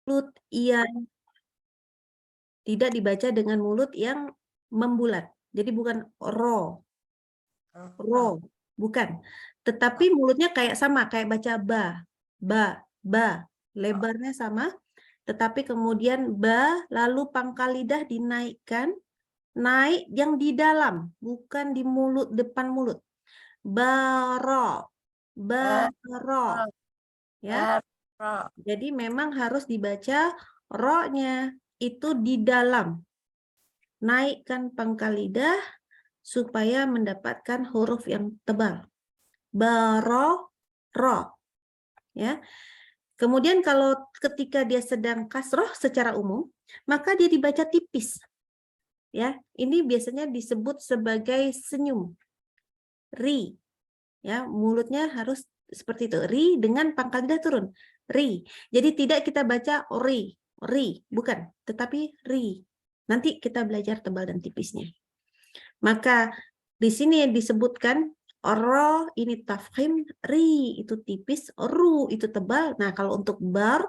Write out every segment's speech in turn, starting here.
mulut yang tidak dibaca dengan mulut yang membulat. Jadi bukan ro, bukan. Tetapi mulutnya kayak sama, kayak baca ba, lebarnya sama, tetapi kemudian ba, lalu pangkal lidah dinaikkan, naik yang di dalam, bukan di mulut, depan mulut. Baro, baro, ya. Jadi memang harus dibaca ro-nya itu di dalam. Naikkan pangkal lidah supaya mendapatkan huruf yang tebal. Baro, ro, ya. Kemudian kalau ketika dia sedang kasroh secara umum, maka dia dibaca tipis. Ya, ini biasanya disebut sebagai senyum. Ri. Ya, mulutnya harus seperti itu. Ri dengan pangkal lidah turun. Ri. Jadi tidak kita baca ri, bukan, tetapi ri. Nanti kita belajar tebal dan tipisnya. Maka di sini disebutkan ro ini tafkhim, ri itu tipis, ru itu tebal. Nah, kalau untuk bar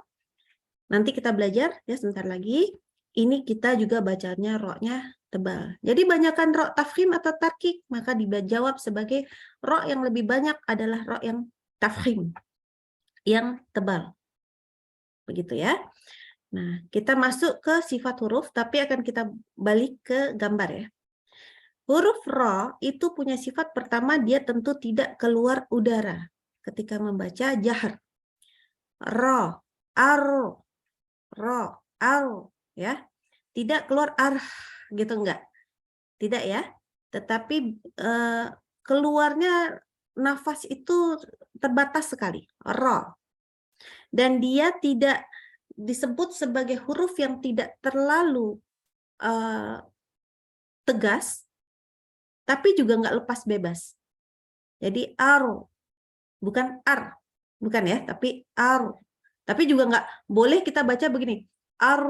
nanti kita belajar ya sebentar lagi. Ini kita juga bacanya ro-nya tebal. Jadi banyakkan ro tafkhim atau tarkik, maka dijawab sebagai ro yang lebih banyak adalah ro yang tafkhim, yang tebal. Begitu ya. Nah, kita masuk ke sifat huruf, tapi akan kita balik ke gambar ya. Huruf ro itu punya sifat pertama, dia tentu tidak keluar udara ketika membaca jahar. Ro, ar, ro, ar, ya. Tidak keluar ar gitu enggak. Tidak ya. Tetapi keluarnya nafas itu terbatas sekali. Ro. Dan dia tidak disebut sebagai huruf yang tidak terlalu tegas, tapi juga nggak lepas bebas. Jadi ar, bukan ar, bukan ya, tapi ar. Tapi juga nggak boleh kita baca begini, ar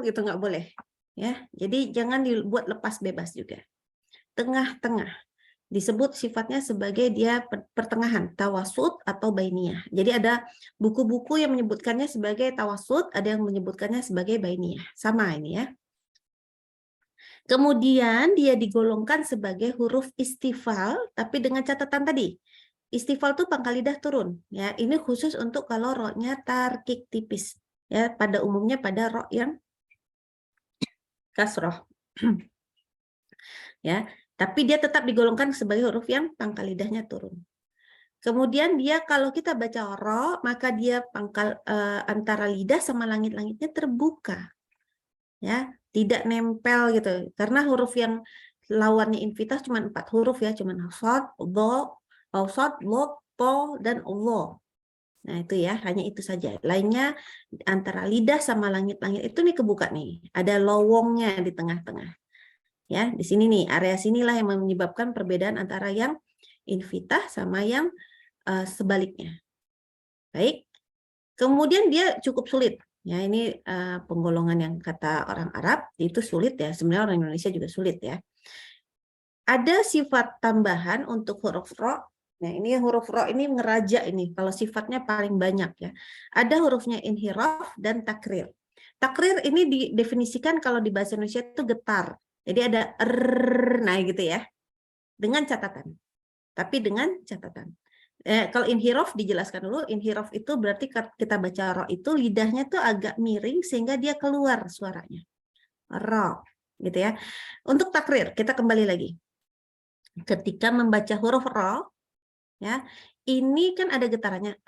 gitu nggak boleh. Ya, jadi jangan dibuat lepas bebas juga. Tengah-tengah. Disebut sifatnya sebagai dia pertengahan, tawasud atau bainiyah. Jadi ada buku-buku yang menyebutkannya sebagai tawasud, ada yang menyebutkannya sebagai bainiyah. Sama ini ya. Kemudian dia digolongkan sebagai huruf istifal, tapi dengan catatan tadi. Istifal itu pangkal lidah turun. Ya, ini khusus untuk kalau ro-nya tarkik tipis. Ya, pada umumnya pada ro yang kasroh. Ya, tapi dia tetap digolongkan sebagai huruf yang pangkal lidahnya turun. Kemudian dia kalau kita baca ro, maka dia pangkal antara lidah sama langit-langitnya terbuka. Ya, tidak nempel gitu. Karena huruf yang lawannya infitah cuma 4 huruf ya, cuma shad, dha, awsad, lod, to, dan Allah. Nah, itu ya, hanya itu saja. Lainnya antara lidah sama langit-langit itu nih kebuka nih. Ada lowongnya di tengah-tengah. Ya, di sini nih, area sinilah yang menyebabkan perbedaan antara yang infitah sama yang sebaliknya. Baik. Kemudian dia cukup sulit. Ya, ini penggolongan yang kata orang Arab itu sulit ya. Sebenarnya orang Indonesia juga sulit ya. Ada sifat tambahan untuk huruf ro. Nah, ini huruf ro ini ngeraja ini. Kalau sifatnya paling banyak ya. Ada hurufnya inhiraf dan takrir. Takrir ini didefinisikan kalau di bahasa Indonesia itu getar. Jadi ada nah gitu ya. Dengan catatan. Tapi dengan catatan. Kalau inhiraf dijelaskan dulu, inhiraf itu berarti kita baca ro itu lidahnya tuh agak miring sehingga dia keluar suaranya. Ro, gitu ya. Untuk takrir, kita kembali lagi. Ketika membaca huruf ro, ya, ini kan ada getarannya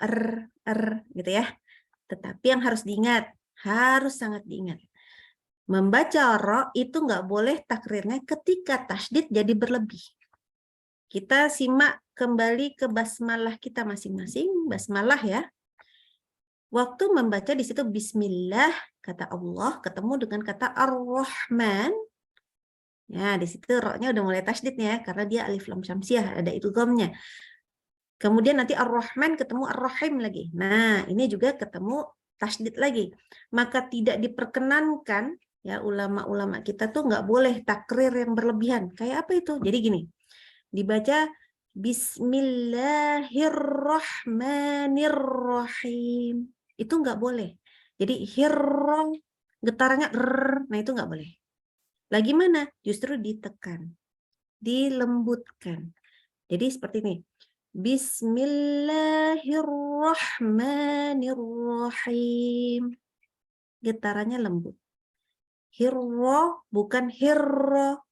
gitu ya. Tetapi yang harus diingat, harus sangat diingat. Membaca ro itu nggak boleh takrirnya ketika tasydid jadi berlebih. Kita simak kembali ke basmalah kita masing-masing, basmalah ya. Waktu membaca di situ bismillah, kata Allah, ketemu dengan kata ar-Rahman. Ya, di situ ro-nya udah mulai tasydid ya, karena dia alif lam syamsiah, ada idghamnya. Kemudian nanti ar-Rahman ketemu ar-Rahim lagi. Nah, ini juga ketemu tasydid lagi. Maka tidak diperkenankan, ya ulama-ulama kita tuh nggak boleh takrir yang berlebihan. Kayak apa itu? Jadi gini, dibaca Bismillahirrahmanirrahim. Itu nggak boleh. Jadi hirro, getarannya nah itu nggak boleh. Lagi mana? Justru ditekan, dilembutkan. Jadi seperti ini. Bismillahirrahmanirrahim. Getarannya lembut. Hirro bukan hirro.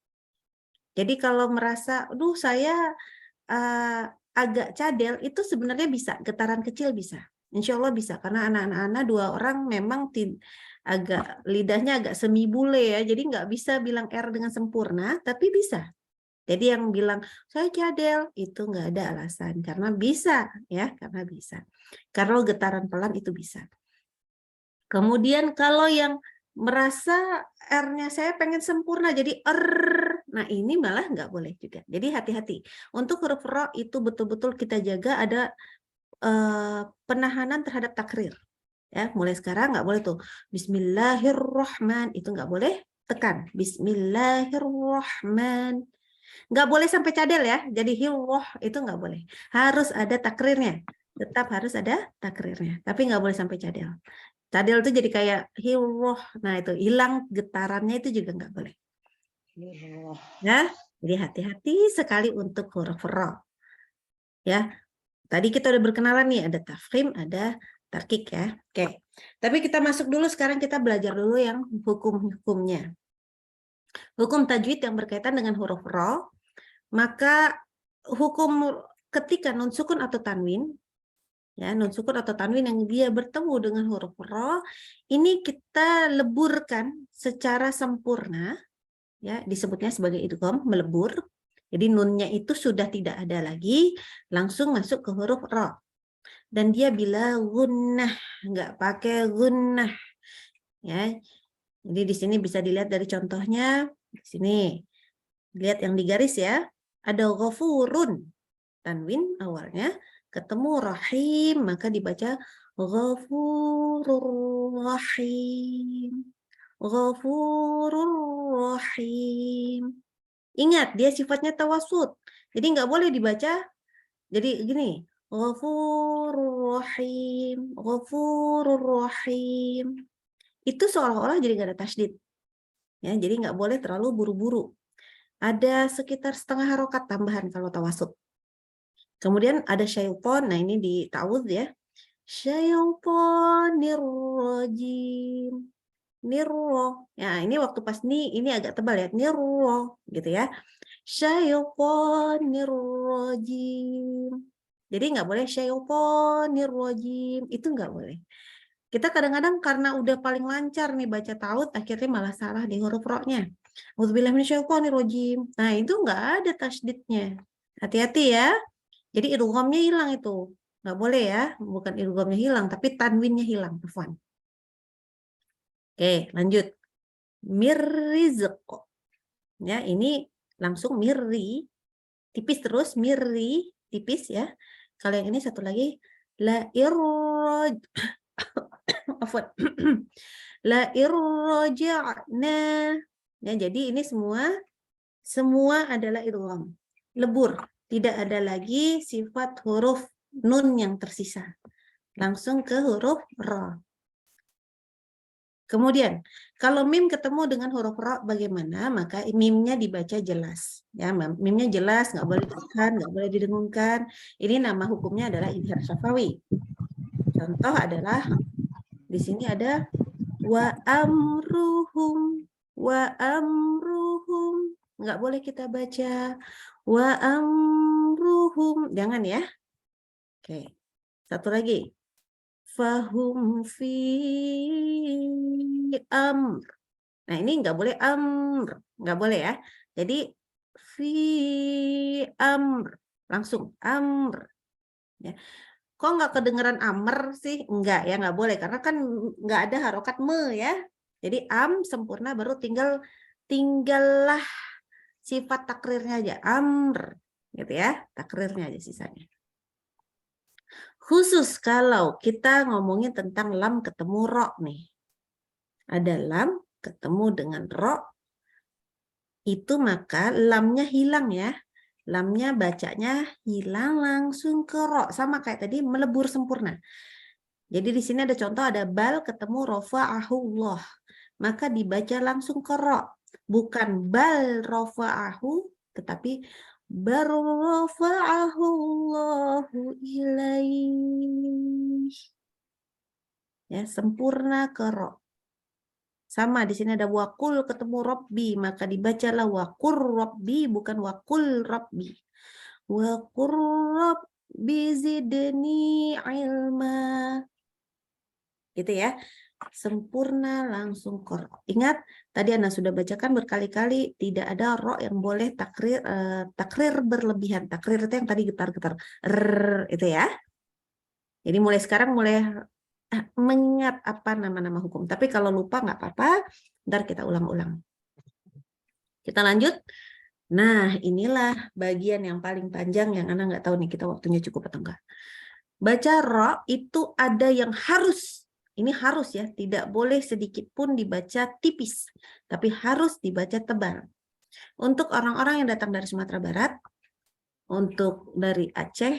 Jadi kalau merasa, aduh saya agak cadel, itu sebenarnya bisa, getaran kecil bisa. Insya Allah bisa, karena anak-anak 2 orang memang agak lidahnya agak semi bule ya, jadi nggak bisa bilang R dengan sempurna, tapi bisa. Jadi yang bilang saya cadel itu nggak ada alasan, karena bisa ya, karena bisa. Kalau getaran pelan itu bisa. Kemudian kalau yang merasa R-nya saya pengen sempurna jadi nah ini malah nggak boleh juga. Jadi hati-hati. Untuk huruf ro itu betul-betul kita jaga ada penahanan terhadap takrir. Ya, mulai sekarang nggak boleh tuh Bismillahirrahman, itu nggak boleh tekan. Bismillahirrahman. Nggak boleh sampai cadel ya. Jadi hiroh itu nggak boleh. Harus ada takrirnya. Tetap harus ada takrirnya. Tapi nggak boleh sampai cadel. Cadel itu jadi kayak hiroh. Nah itu hilang getarannya itu juga nggak boleh. Ya, jadi hati-hati sekali untuk huruf ro. Ya, tadi kita udah berkenalan nih, ada tafkhim, ada tarkik ya. Oke. Tapi kita masuk dulu, sekarang kita belajar dulu yang hukum-hukumnya. Hukum tajwid yang berkaitan dengan huruf ro, maka hukum ketika nun sukun atau tanwin, ya nun sukun atau tanwin yang dia bertemu dengan huruf ro, ini kita leburkan secara sempurna, ya disebutnya sebagai idgham, melebur. Jadi nunnya itu sudah tidak ada lagi, langsung masuk ke huruf ro. Dan dia bila gunnah, nggak pakai gunnah. Ya. Jadi di sini bisa dilihat dari contohnya, di sini. Lihat yang digaris ya. Ada ghafurun. Tanwin awalnya ketemu rahim, maka dibaca ghafurur rahim. Ghafurur rahim. Ingat, dia sifatnya tawasud. Jadi nggak boleh dibaca jadi gini. Ghafurur rahim, ghafurur rahim. Itu seolah-olah jadi nggak ada tasydid. Ya, jadi nggak boleh terlalu buru-buru. Ada sekitar setengah harokat tambahan kalau tawasud. Kemudian ada syaitan, nah ini di ta'awudz ya. Syaitanir rajim. Nirro. Ya, ini waktu pas ini agak tebal ya. Nirro gitu ya. Syaitanir rajim. Jadi nggak boleh syaitanir rajim. Itu nggak boleh. Kita kadang-kadang karena udah paling lancar nih baca ta'awudz, akhirnya malah salah di huruf ro-nya. Auzubillahi minasyaitonir rajim. Nah, itu nggak ada tasydidnya. Hati-hati ya. Jadi idghamnya hilang itu. Nggak boleh ya. Bukan idghamnya hilang, tapi tanwinnya hilang. Afwan. Oke, lanjut. Mirrizq. Ya, ini langsung mirri. Tipis terus, mirri. Tipis ya. Kalau yang ini satu lagi. La irraj. Afwan. La irraja'na. Ya, jadi ini semua adalah idgham. Lebur. Tidak ada lagi sifat huruf nun yang tersisa. Langsung ke huruf ra. Kemudian, kalau mim ketemu dengan huruf ra bagaimana? Maka mimnya dibaca jelas. Ya, mimnya jelas, nggak boleh ditekan, nggak boleh didengungkan. Ini nama hukumnya adalah idhar syafawi. Contoh adalah di sini ada wa amruhum, wa amruhum. Nggak boleh kita baca wa amruhum. Jangan ya. Oke. Satu lagi. Fahum fi amr. Nah, ini nggak boleh amr. Nggak boleh ya. Jadi fi amr. Langsung amr. Ya. Kok nggak kedengeran amr sih? Enggak ya, nggak boleh. Karena kan nggak ada harokat me ya. Jadi sempurna baru tinggallah sifat takrirnya aja. Amr. Gitu ya. Takrirnya aja sisanya. Khusus kalau kita ngomongin tentang lam ketemu ro nih. Ada lam ketemu dengan ro, itu maka lamnya hilang ya. Lamnya bacanya hilang langsung ke ro. Sama kayak tadi melebur sempurna. Jadi di sini ada contoh, ada bal ketemu rafa'ahullah. Maka dibaca langsung ke ro. Bukan bal rafa'ahu, tetapi bal rafa'ahullahu ilaih. Ya, sempurna ke ro. Sama di sini ada wakul ketemu robbi, maka dibacalah wakur robbi, bukan wakul robbi. Wakur robbi zidni ilma. Gitu ya. Sempurna langsung ke ro. Ingat, tadi Anda sudah bacakan berkali-kali, tidak ada ro yang boleh takrir berlebihan. Takrir itu yang tadi getar-getar. Itu ya. Jadi mulai sekarang mulai mengingat apa nama-nama hukum. Tapi kalau lupa nggak apa-apa, ntar kita ulang-ulang. Kita lanjut. Nah, inilah bagian yang paling panjang yang Anda nggak tahu nih kita waktunya cukup atau enggak. Baca ro itu ada yang harus. Ini harus ya, tidak boleh sedikit pun dibaca tipis, tapi harus dibaca tebal. Untuk orang-orang yang datang dari Sumatera Barat, untuk dari Aceh,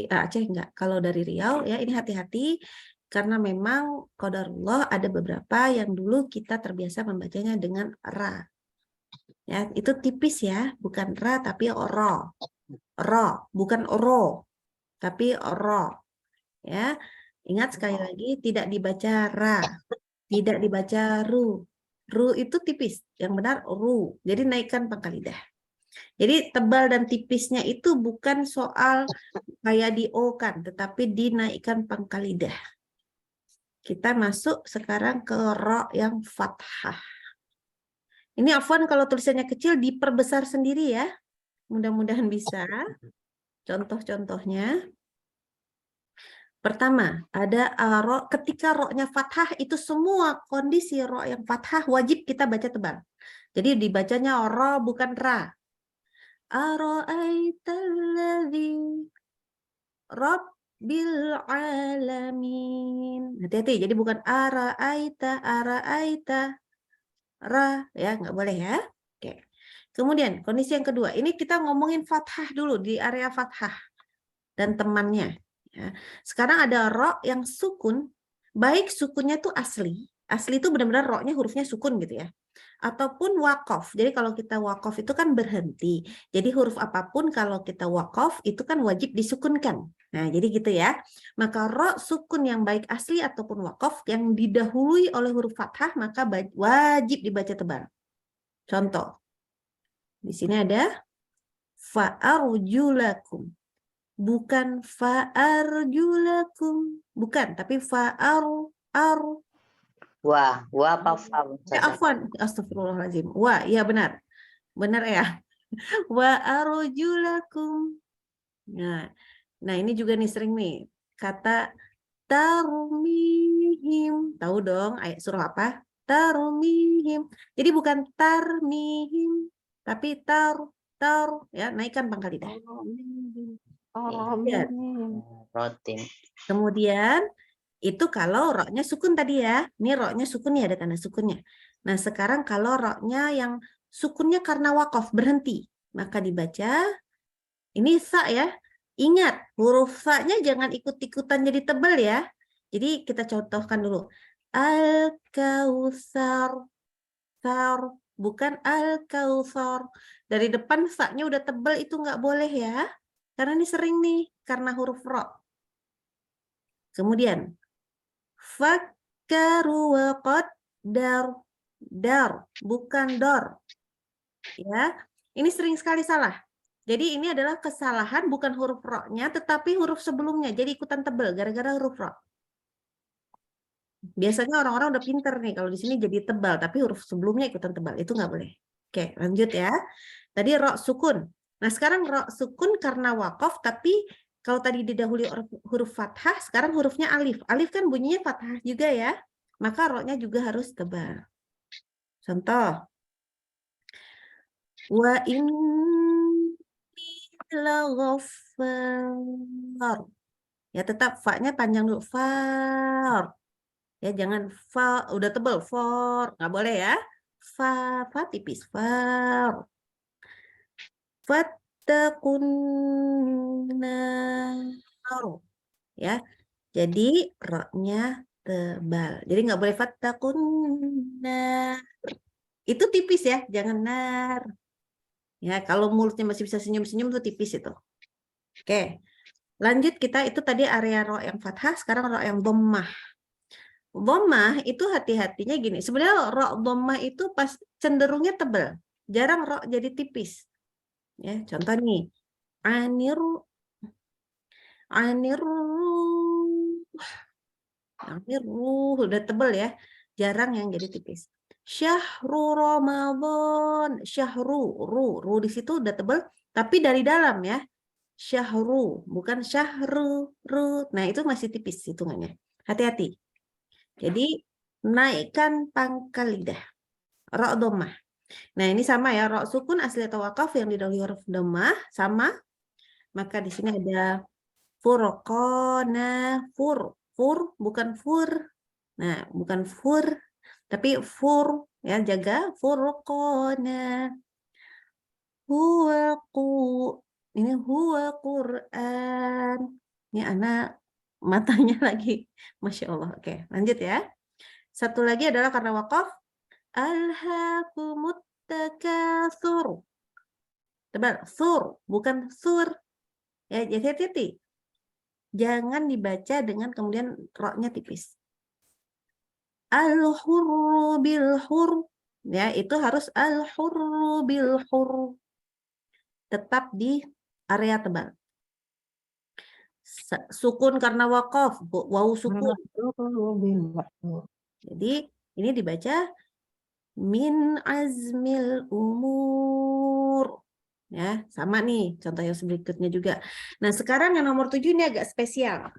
Aceh enggak, kalau dari Riau ya ini hati-hati karena memang qadarullah ada beberapa yang dulu kita terbiasa membacanya dengan ra. Ya, itu tipis ya, bukan ra tapi ro. Ro, bukan oro, tapi ro. Ya. Ingat sekali lagi tidak dibaca ra, tidak dibaca ru. Ru itu tipis, yang benar ru. Jadi naikkan pangkal lidah. Jadi tebal dan tipisnya itu bukan soal kayak di O kan, tetapi dinaikkan pangkal lidah. Kita masuk sekarang ke ro yang fathah. Ini afwan kalau tulisannya kecil diperbesar sendiri ya. Mudah-mudahan bisa. Contoh-contohnya. Pertama, ada ro, ketika ro-nya fathah itu semua kondisi ro yang fathah wajib kita baca tebal. Jadi dibacanya ro bukan ra. Ara'aitalladzi rabbil alamin. Hati-hati, jadi bukan ara'aita, ra, ya nggak boleh ya. Oke. Kemudian kondisi yang kedua, ini kita ngomongin fathah dulu di area fathah dan temannya. Ya. Sekarang ada ro yang sukun, baik sukunnya tuh asli itu benar-benar ro-nya hurufnya sukun gitu ya. Ataupun wakof. Jadi kalau kita wakof itu kan berhenti. Jadi huruf apapun kalau kita wakof itu kan wajib disukunkan. Nah jadi gitu ya. Maka ro sukun yang baik asli ataupun wakof yang didahului oleh huruf fathah maka wajib dibaca tebal. Contoh. Di sini ada fa'arjulakum. Bukan fa'arjulakum. Bukan, tapi fa'aru. Wah apa fa? Afwan, astagfirullahaladzim. Wah, iya benar. Benar ya. Wa'arjulakum. Nah, ini juga nih sering nih. Kata tarmihim. Tahu dong ayat surah apa? Tarmihim. Jadi bukan tarmihim, tapi ya, naikkan pangkal lidah. Ya. Rotin. Kemudian itu kalau ro-nya sukun tadi ya. Ini ro-nya sukun ya, ada tanda sukunnya. Nah, sekarang kalau ro-nya yang sukunnya karena wakof berhenti, maka dibaca ini sa ya. Ingat, huruf sa-nya jangan ikut-ikutan jadi tebal ya. Jadi kita contohkan dulu. Al-Kautsar. Bukan Al-Kautsar. Dari depan sa-nya udah tebal itu nggak boleh ya. Karena ini sering nih, karena huruf ro. Kemudian, fakkaru wa qaddar. Dar, bukan dor. Ya, ini sering sekali salah. Jadi ini adalah kesalahan bukan huruf ro-nya, tetapi huruf sebelumnya. Jadi ikutan tebal gara-gara huruf ro. Biasanya orang-orang udah pinter nih, kalau di sini jadi tebal, tapi huruf sebelumnya ikutan tebal. Itu nggak boleh. Oke, lanjut ya. Tadi ro sukun. Nah, sekarang ro sukun karena wakof, tapi kalau tadi didahului huruf fathah, sekarang hurufnya alif. Alif kan bunyinya fathah juga ya. Maka ro-nya juga harus tebal. Contoh. Wa inni laghafar. Ya tetap fa-nya panjang dulu. Far. Ya jangan fa udah tebal for. Nggak boleh ya. Fa tipis. Far. Fattaqun nar. Ya. Jadi ro-nya tebal. Jadi nggak boleh fattakunna. Itu tipis ya, jangan nar. Ya, kalau mulutnya masih bisa senyum-senyum tuh tipis itu. Oke. Lanjut kita itu tadi area ro yang fathah, sekarang ro yang dhammah. Dhammah itu hati-hatinya gini. Sebenarnya ro dhammah itu pas cenderungnya tebal. Jarang ro jadi tipis. Ya, contoh nih. Aniru aniru udah tebel ya. Jarang yang jadi tipis. Syahru Ramadan. Syahru, ru di situ udah tebel, tapi dari dalam ya. Syahru, bukan syahru, ru. Nah, itu masih tipis hitungannya. Hati-hati. Jadi, naikkan pangkal lidah. Ro dhammah. Nah, ini sama ya. Ro sukun asli atau wakaf yang didahului huruf dhammah sama. Maka di sini ada furqana, fur bukan fur. Nah, bukan fur, tapi fur ya, jaga furqana. Huwa qu ini huwa Quran. Ini anak matanya lagi. Masya Allah. Oke, lanjut ya. Satu lagi adalah karena wakaf. Alhaakumut takatsur. Tebal, sur, bukan sur. Ya, jadi hati-hati. Jangan dibaca dengan kemudian ro-nya tipis. Al-hurru bil-hur. Ya, itu harus al-hurru bil-hur. Tetap di area tebal. Sukun karena wakaf, wawu sukun. Jadi ini dibaca min azmil umur. Ya, sama nih contoh yang berikutnya juga. Nah, sekarang yang nomor 7 ini agak spesial.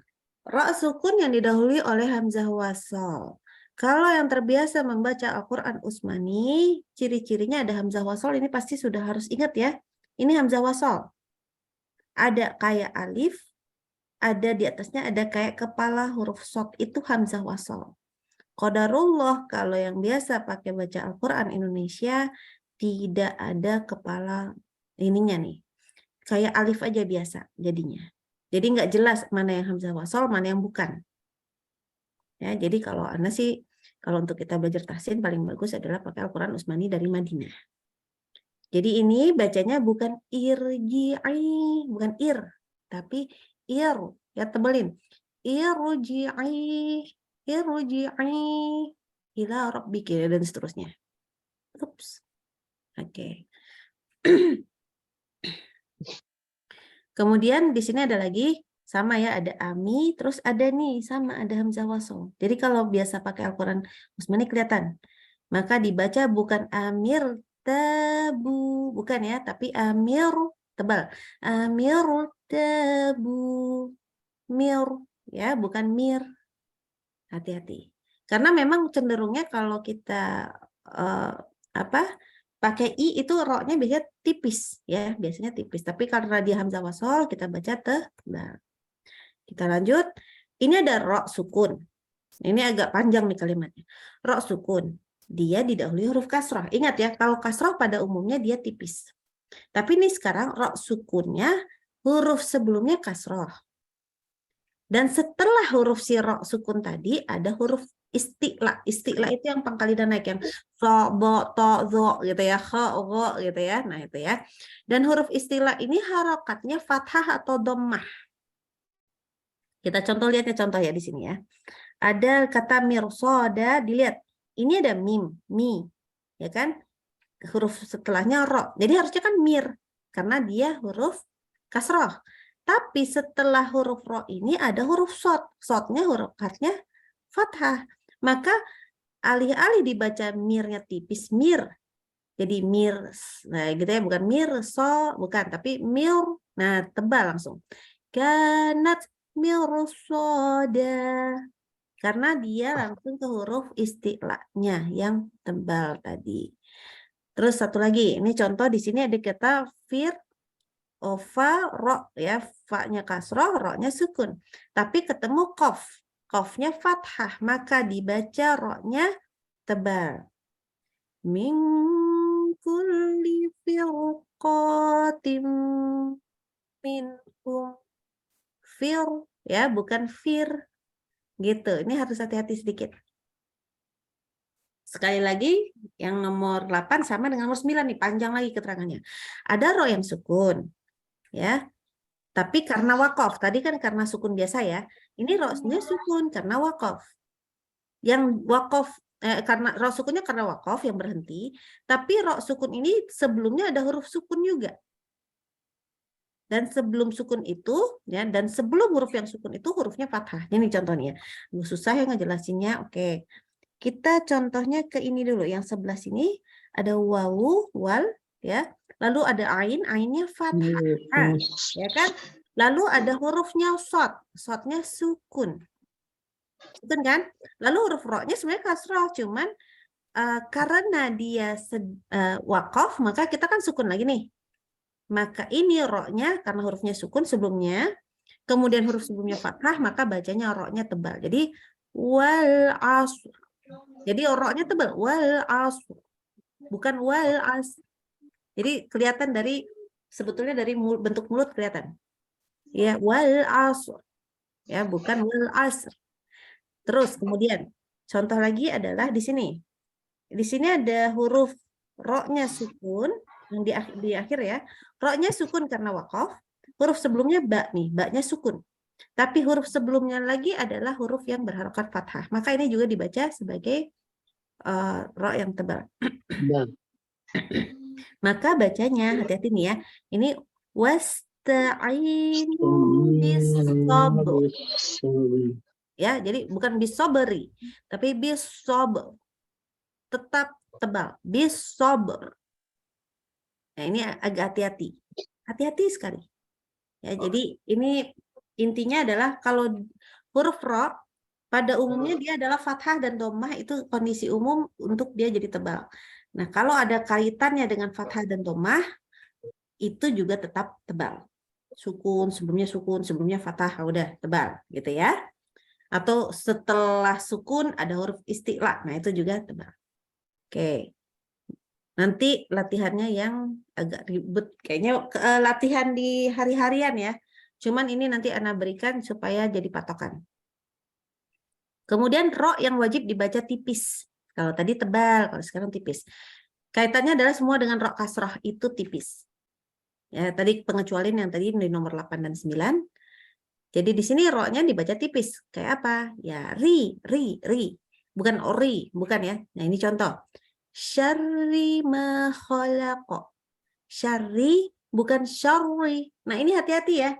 Ra sukun yang didahului oleh hamzah wasal. Kalau yang terbiasa membaca Al-Quran Utsmani, ciri-cirinya ada hamzah wasal, ini pasti sudah harus ingat ya. Ini hamzah wasal. Ada kayak alif, ada di atasnya ada kayak kepala huruf shad, itu hamzah wasal. Qadarullah kalau yang biasa pakai baca Al-Quran Indonesia tidak ada kepala ininya nih. Kayak alif aja biasa jadinya. Jadi nggak jelas mana yang hamzah wasal, mana yang bukan. Ya, jadi kalau Anda sih, kalau untuk kita belajar tahsin paling bagus adalah pakai Al-Quran Utsmani dari Madinah. Jadi ini bacanya bukan irji'i, bukan ir, tapi ir, ya tebelin. Irji'i, irji'i ila rabbiki dan seterusnya. Ups. Oke. Kemudian di sini ada lagi sama ya, ada ami, terus ada nih sama ada hamzah wasl. Jadi kalau biasa pakai Al-Quran Utsmani kelihatan. Maka dibaca bukan amir tabu, bukan ya, tapi amir tebal. Amir tabu. Mir ya, bukan mir. Hati-hati. Karena memang cenderungnya kalau kita apa? Pakai i itu ro-nya biasanya tipis ya, biasanya tipis. Tapi karena dia hamzah wasol kita baca tebal. Kita lanjut. Ini ada ro sukun. Ini agak panjang nih kalimatnya. Ro sukun. Dia didahului huruf kasrah. Ingat ya, kalau kasrah pada umumnya dia tipis. Tapi ini sekarang ro sukunnya huruf sebelumnya kasrah. Dan setelah huruf si ro sukun tadi ada huruf isti'la. Isti'la itu yang pangkal lidah naik, yang so, bo, to, zo gitu ya, kha, go gitu ya. Nah itu ya. Dan huruf isti'la ini harokatnya fathah atau dhammah. Kita contoh lihatnya contoh ya di sini ya. Ada kata mirsoda, dilihat. Ini ada mim, mi. Ya kan? Huruf setelahnya ro. Jadi harusnya kan mir karena dia huruf kasroh. Tapi setelah huruf ro ini ada huruf sod. Sodnya huruf katnya fathah. Maka alih-alih dibaca mirnya tipis, mir. Jadi mir, nah gitu ya, bukan mir, so, bukan. Tapi mir, nah tebal langsung. Kanat mirsoda. Karena dia langsung ke huruf isti'lanya yang tebal tadi. Terus satu lagi, ini contoh di sini ada kata fir, fa, ro ya, fa-nya kasroh, ro-nya sukun. Tapi ketemu kof, kofnya fathah, maka dibaca ro-nya tebal. Min kulli firqatim minhum. Fir ya, bukan fir. Gitu. Ini harus hati-hati sedikit. Sekali lagi, yang nomor 8 sama dengan nomor 9 nih, panjang lagi keterangannya. Ada ro yang sukun, ya. Tapi karena wakof, tadi kan karena sukun biasa ya. Ini ro-nya sukun karena wakof. Yang wakof karena ro sukunnya karena wakof yang berhenti, tapi ro sukun ini sebelumnya ada huruf sukun juga. Dan sebelum sukun itu, ya, dan sebelum huruf yang sukun itu hurufnya fathah. Ini contohnya. Susah ya ngejelasinnya. Oke. Kita contohnya ke ini dulu. Yang sebelah sini ada wawu, wal, ya. Lalu ada ain, ainnya fathah, ya kan? Lalu ada hurufnya sod, sodnya sukun. Sukun kan? Lalu huruf ro-nya sebenarnya kasroh, cuman karena dia wakof, maka kita kan sukun lagi nih. Maka ini ro-nya karena hurufnya sukun sebelumnya, kemudian huruf sebelumnya fathah, maka bacanya ro-nya tebal. Jadi wal asr. Jadi ro-nya tebal, wal asr. Bukan wal asr. Jadi kelihatan dari sebetulnya dari bentuk mulut kelihatan. Ya, wal asr. Ya, bukan wal asr. Terus kemudian contoh lagi adalah di sini. Di sini ada huruf ro-nya sukun yang di akhir ya. Ro-nya sukun karena wakof. Huruf sebelumnya ba nih, ba-nya sukun. Tapi huruf sebelumnya lagi adalah huruf yang berharokat fathah. Maka ini juga dibaca sebagai ro yang tebal. Maka bacanya hati-hati nih ya. Ini wasta'inu bis-sabr. Ya, jadi bukan bisobri, tapi bisobr. Tetap tebal, bisobr. Nah, ini agak hati-hati. Hati-hati sekali. Ya, jadi ini intinya adalah kalau huruf ro pada umumnya dia adalah fathah dan dhammah, itu kondisi umum untuk dia jadi tebal. Nah, kalau ada kaitannya dengan fathah dan dhammah itu juga tetap tebal. Sukun, sebelumnya fathah, udah tebal gitu ya. Atau setelah sukun ada huruf isti'la. Nah, itu juga tebal. Oke. Nanti latihannya yang agak ribet. Kayaknya latihan di hari-harian ya. Cuman ini nanti Ana berikan supaya jadi patokan. Kemudian ro yang wajib dibaca tipis. Kalau tadi tebal, kalau sekarang tipis. Kaitannya adalah semua dengan ro kasroh itu tipis. Ya, tadi pengecualian yang tadi di nomor 8 dan 9. Jadi di sini ro-nya dibaca tipis. Kayak apa? Ya, ri. Bukan ori, bukan ya. Nah, ini contoh. Syarri ma khalaqa. Syarri, bukan syarri. Nah, ini hati-hati ya.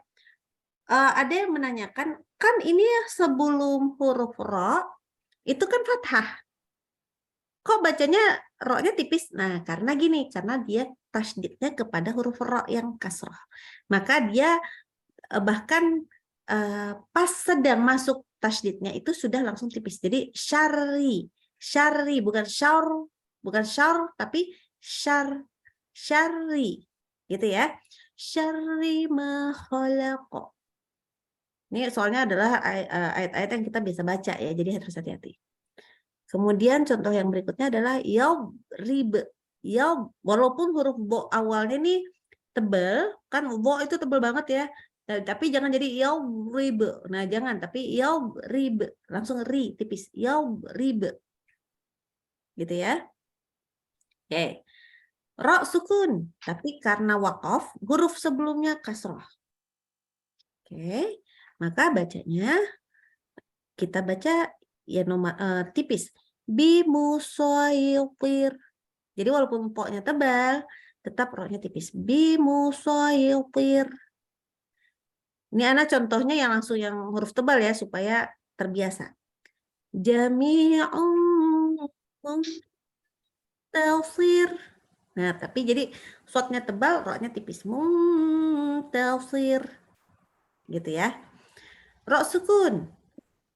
Ada yang menanyakan, kan ini ya sebelum huruf ro, itu kan fathah. Kok bacanya ro-nya tipis? Nah, karena gini, karena dia tasydidnya kepada huruf ro yang kasroh. Maka dia bahkan pas sedang masuk tasydidnya itu sudah langsung tipis. Jadi syari bukan syar tapi syari gitu ya. Syarri ma khalaqa. Ini soalnya adalah ayat-ayat yang kita bisa baca ya, jadi harus hati-hati. Kemudian contoh yang berikutnya adalah yadrib. Walaupun huruf bo awalnya nih tebal, kan bo itu tebal banget ya. Tapi jangan jadi yadrib. Nah, jangan, tapi yadrib. Langsung ri tipis. Yadrib. Gitu ya. Oke. Ro sukun, tapi karena waqaf, huruf sebelumnya kasroh. Oke. Maka bacanya kita baca ya nomor tipis. Bimusaytir. Jadi walaupun poknya tebal, tetap ro-nya tipis. Bimusaytir. Ini Ana contohnya yang langsung yang huruf tebal ya supaya terbiasa. Jami'un muntasir. Nah, tapi jadi shotnya tebal, ro-nya tipis. Muntasir. Gitu ya. Ro sukun.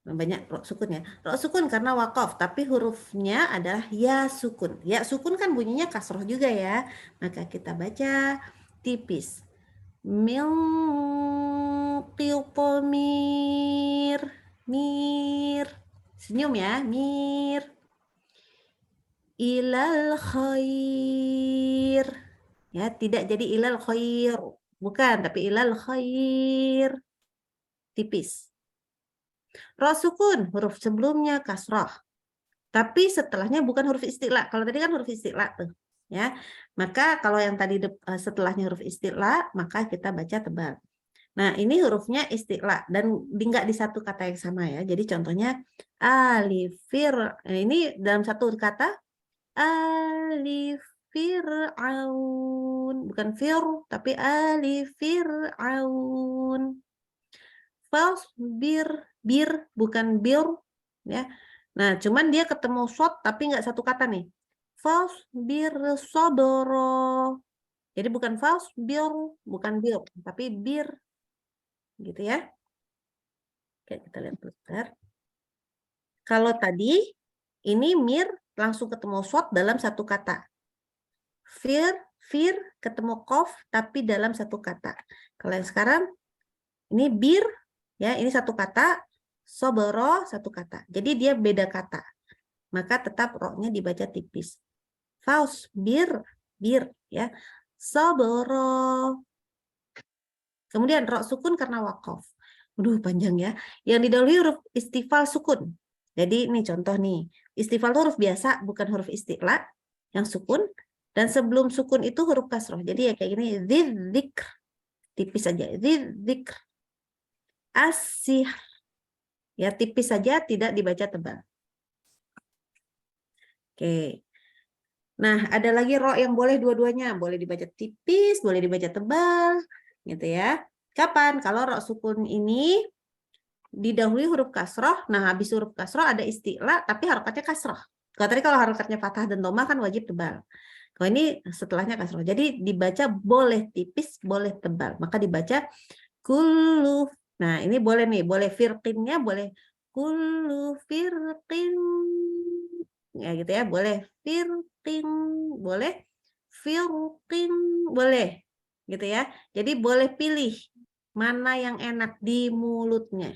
Banyak ro sukun ya. Ro sukun karena wakaf, tapi hurufnya adalah ya sukun. Ya sukun kan bunyinya kasroh juga ya. Maka kita baca tipis. Min qitmir. Mir. Senyum ya, mir. Ilal khair. Ya, tidak jadi ilal khair. Bukan, tapi ilal khair. Tipis. Ro sukun, huruf sebelumnya kasroh. Tapi setelahnya bukan huruf isti'la. Kalau tadi kan huruf isti'la tuh, ya. Maka kalau yang tadi setelahnya huruf isti'la, maka kita baca tebal. Nah, ini hurufnya isti'la dan nggak di satu kata yang sama ya. Jadi contohnya alifir. Ini dalam satu kata alifiraun, bukan fir, tapi alifiraun. Fasbir, bir bukan bir, ya. Nah, cuman dia ketemu shot tapi nggak satu kata nih. Fasbir sodoro. Jadi bukan fasbir, bukan bir, tapi bir, gitu ya. Oke, kita lihat bentar. Kalau tadi ini mir langsung ketemu shot dalam satu kata. Fir ketemu kof tapi dalam satu kata. Kalau yang sekarang ini bir, ya ini satu kata, soboro satu kata. Jadi dia beda kata. Maka tetap roknya dibaca tipis. Faus bir ya. Soboro. Kemudian rok sukun karena wakof. Aduh panjang ya. Yang didahului huruf istifal sukun. Jadi ini contoh nih. Istifal itu huruf biasa, bukan huruf isti'la yang sukun. Dan sebelum sukun itu huruf kasroh. Jadi ya kayak gini. Dzikr. Tipis saja. Dzikr. Asih. Ya tipis saja, tidak dibaca tebal. Oke. Nah, ada lagi ro yang boleh dua-duanya. Boleh dibaca tipis, boleh dibaca tebal. Gitu ya. Kapan? Kalau ro sukun ini didahului huruf kasroh. Nah, habis huruf kasroh ada isti'la, tapi harokatnya kasroh. Kalau tadi kalau harokatnya fathah dan dhamma kan wajib tebal. Kalau ini setelahnya kasroh. Jadi dibaca boleh tipis, boleh tebal. Maka dibaca kullu. Nah, ini boleh nih. Boleh firqinnya, boleh kullu firqin. Ya gitu ya. Boleh firqin. Boleh firqin. Boleh. Gitu ya. Jadi boleh pilih mana yang enak di mulutnya.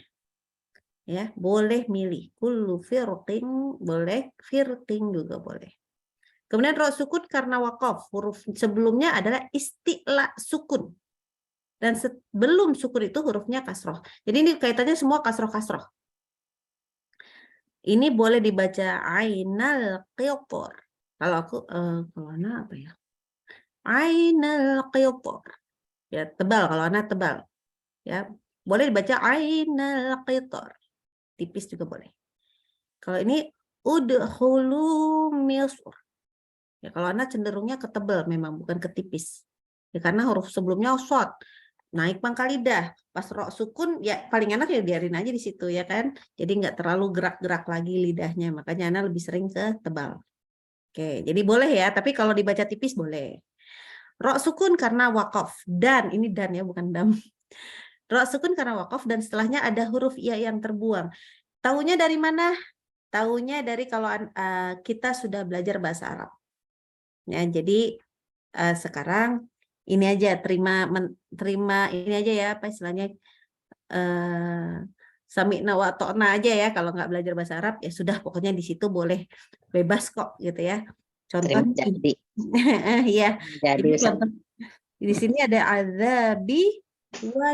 Ya, boleh milih. Kullu firqin boleh, firqin juga boleh. Kemudian ro sukun karena wakof. Huruf sebelumnya adalah isti'la sukun. Dan sebelum sukun itu hurufnya kasroh. Jadi ini kaitannya semua kasroh-kasroh. Ini boleh dibaca ainal qiytor. Kalau aku, kalau Ana apa ya? Ainal qiytor. Ya, tebal. Kalau Ana tebal. Ya, boleh dibaca ainal qiytor. Tipis juga boleh. Kalau ini udkhulu misr. Ya, kalau Anda cenderungnya ke tebal memang, bukan ke tipis. Ya, karena huruf sebelumnya short. Naik pangkal lidah. Pas ro sukun, ya paling enak ya biarin aja di situ ya kan. Jadi nggak terlalu gerak-gerak lagi lidahnya. Makanya Anda lebih sering ke tebal. Oke, jadi boleh ya. Tapi kalau dibaca tipis boleh. Ro sukun karena wakof. Dan, ini dan ya, bukan dam. Ro sukun karena wakof dan setelahnya ada huruf iya yang terbuang. Taunya dari mana? Taunya dari kalau kita sudah belajar bahasa Arab. Ya, jadi sekarang ini aja terima ini aja ya apa istilahnya sami'na wa ta'na aja ya kalau nggak belajar bahasa Arab ya sudah pokoknya di situ boleh bebas kok gitu ya. Contoh jadi. ya. Jadi Jadi contoh di sini ada azabi wa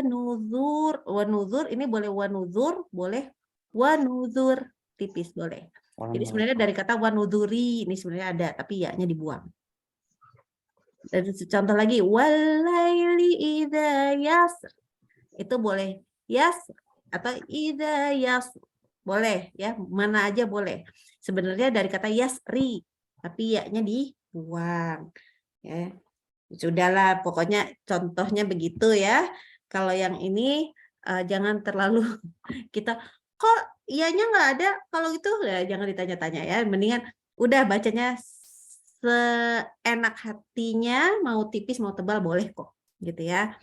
nuzur ini boleh wa nuzur, boleh wa nuzur tipis boleh. Jadi sebenarnya dari kata wa nuzuri ini sebenarnya ada tapi ya-nya dibuang. Dan contoh lagi walaili idza yasr. Itu boleh yasr atau idza yasr. Boleh ya, mana aja boleh. Sebenarnya dari kata yasri, tapi ya-nya dibuang. Ya. Sudahlah, pokoknya contohnya begitu ya. Kalau yang ini jangan terlalu kita kok ianya nggak ada. Kalau gitu ya jangan ditanya-tanya ya. Mendingan udah bacanya seenak hatinya, mau tipis mau tebal boleh kok, gitu ya.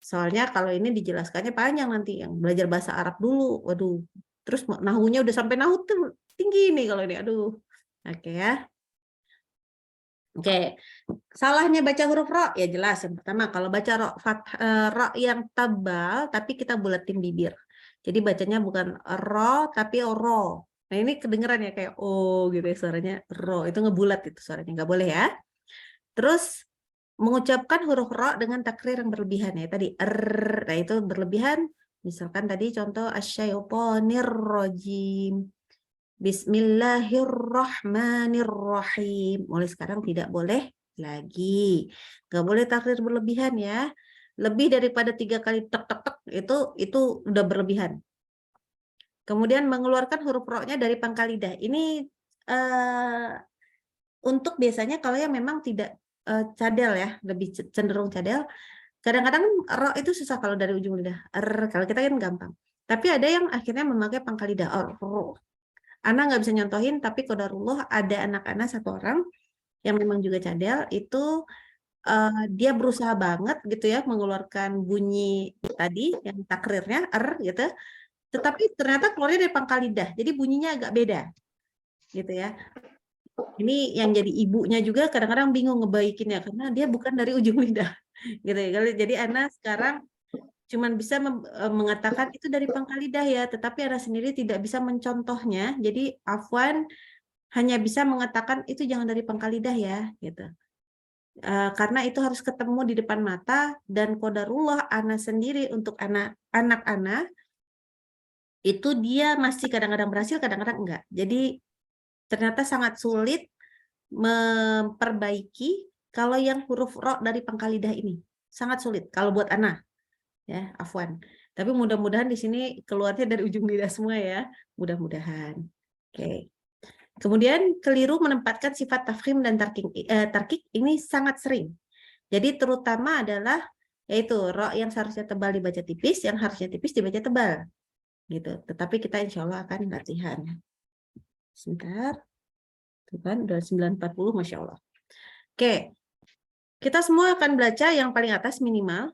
Soalnya kalau ini dijelaskannya panjang nanti yang belajar bahasa Arab dulu, waduh. Terus nahunya udah sampai nahu tuh tinggi nih kalau ini, aduh. Oke ya. Oke, salahnya baca huruf ro ya jelas. Yang pertama kalau baca ro yang tebal tapi kita buletin bibir. Jadi bacanya bukan ro tapi ro. Nah ini kedengeran ya kayak oh gitu ya suaranya ro. Itu ngebulat itu suaranya, nggak boleh ya. Terus mengucapkan huruf ro dengan takrir yang berlebihan ya tadi nah itu berlebihan Misalkan tadi contoh asyaitonir rajim. Bismillahirrahmanirrahim. Mulai sekarang tidak boleh lagi. Nggak boleh takrir berlebihan ya. Lebih daripada 3 kali tek tek tek itu udah berlebihan. Kemudian mengeluarkan huruf ro-nya dari pangkal lidah. Ini untuk biasanya kalau yang memang tidak cadel ya, lebih cenderung cadel. Kadang-kadang ro itu susah kalau dari ujung lidah. Kalau kita kan gampang. Tapi ada yang akhirnya memakai pangkal lidah. Ana nggak bisa nyontohin, tapi qadarullah ada anak Ana satu orang yang memang juga cadel, itu dia berusaha banget gitu ya mengeluarkan bunyi tadi yang takrirnya gitu, tetapi ternyata keluarnya dari pangkal lidah, jadi bunyinya agak beda gitu ya. Ini yang jadi ibunya juga kadang-kadang bingung ngebaikinnya karena dia bukan dari ujung lidah gitu ya. Jadi Ana sekarang cuman bisa mengatakan itu dari pangkal lidah ya, tetapi Ana sendiri tidak bisa mencontohnya. Jadi afwan, hanya bisa mengatakan itu jangan dari pangkal lidah ya, gitu. Karena itu harus ketemu di depan mata dan qadarullah Ana sendiri untuk anak Ana itu dia masih kadang-kadang berhasil, kadang-kadang enggak. Jadi ternyata sangat sulit memperbaiki kalau yang huruf ro dari pangkal lidah ini. Sangat sulit kalau buat Ana. Ya, afwan. Tapi mudah-mudahan di sini keluarnya dari ujung lidah semua ya. Mudah-mudahan. Oke. Kemudian keliru menempatkan sifat tafkhim dan tarkik ini sangat sering. Jadi terutama adalah yaitu ro yang seharusnya tebal dibaca tipis, yang harusnya tipis dibaca tebal. Gitu. Tetapi kita insya Allah akan latihan. Sebentar. Tuh kan, udah 9.40, Masya Allah. Oke. Kita semua akan baca yang paling atas minimal.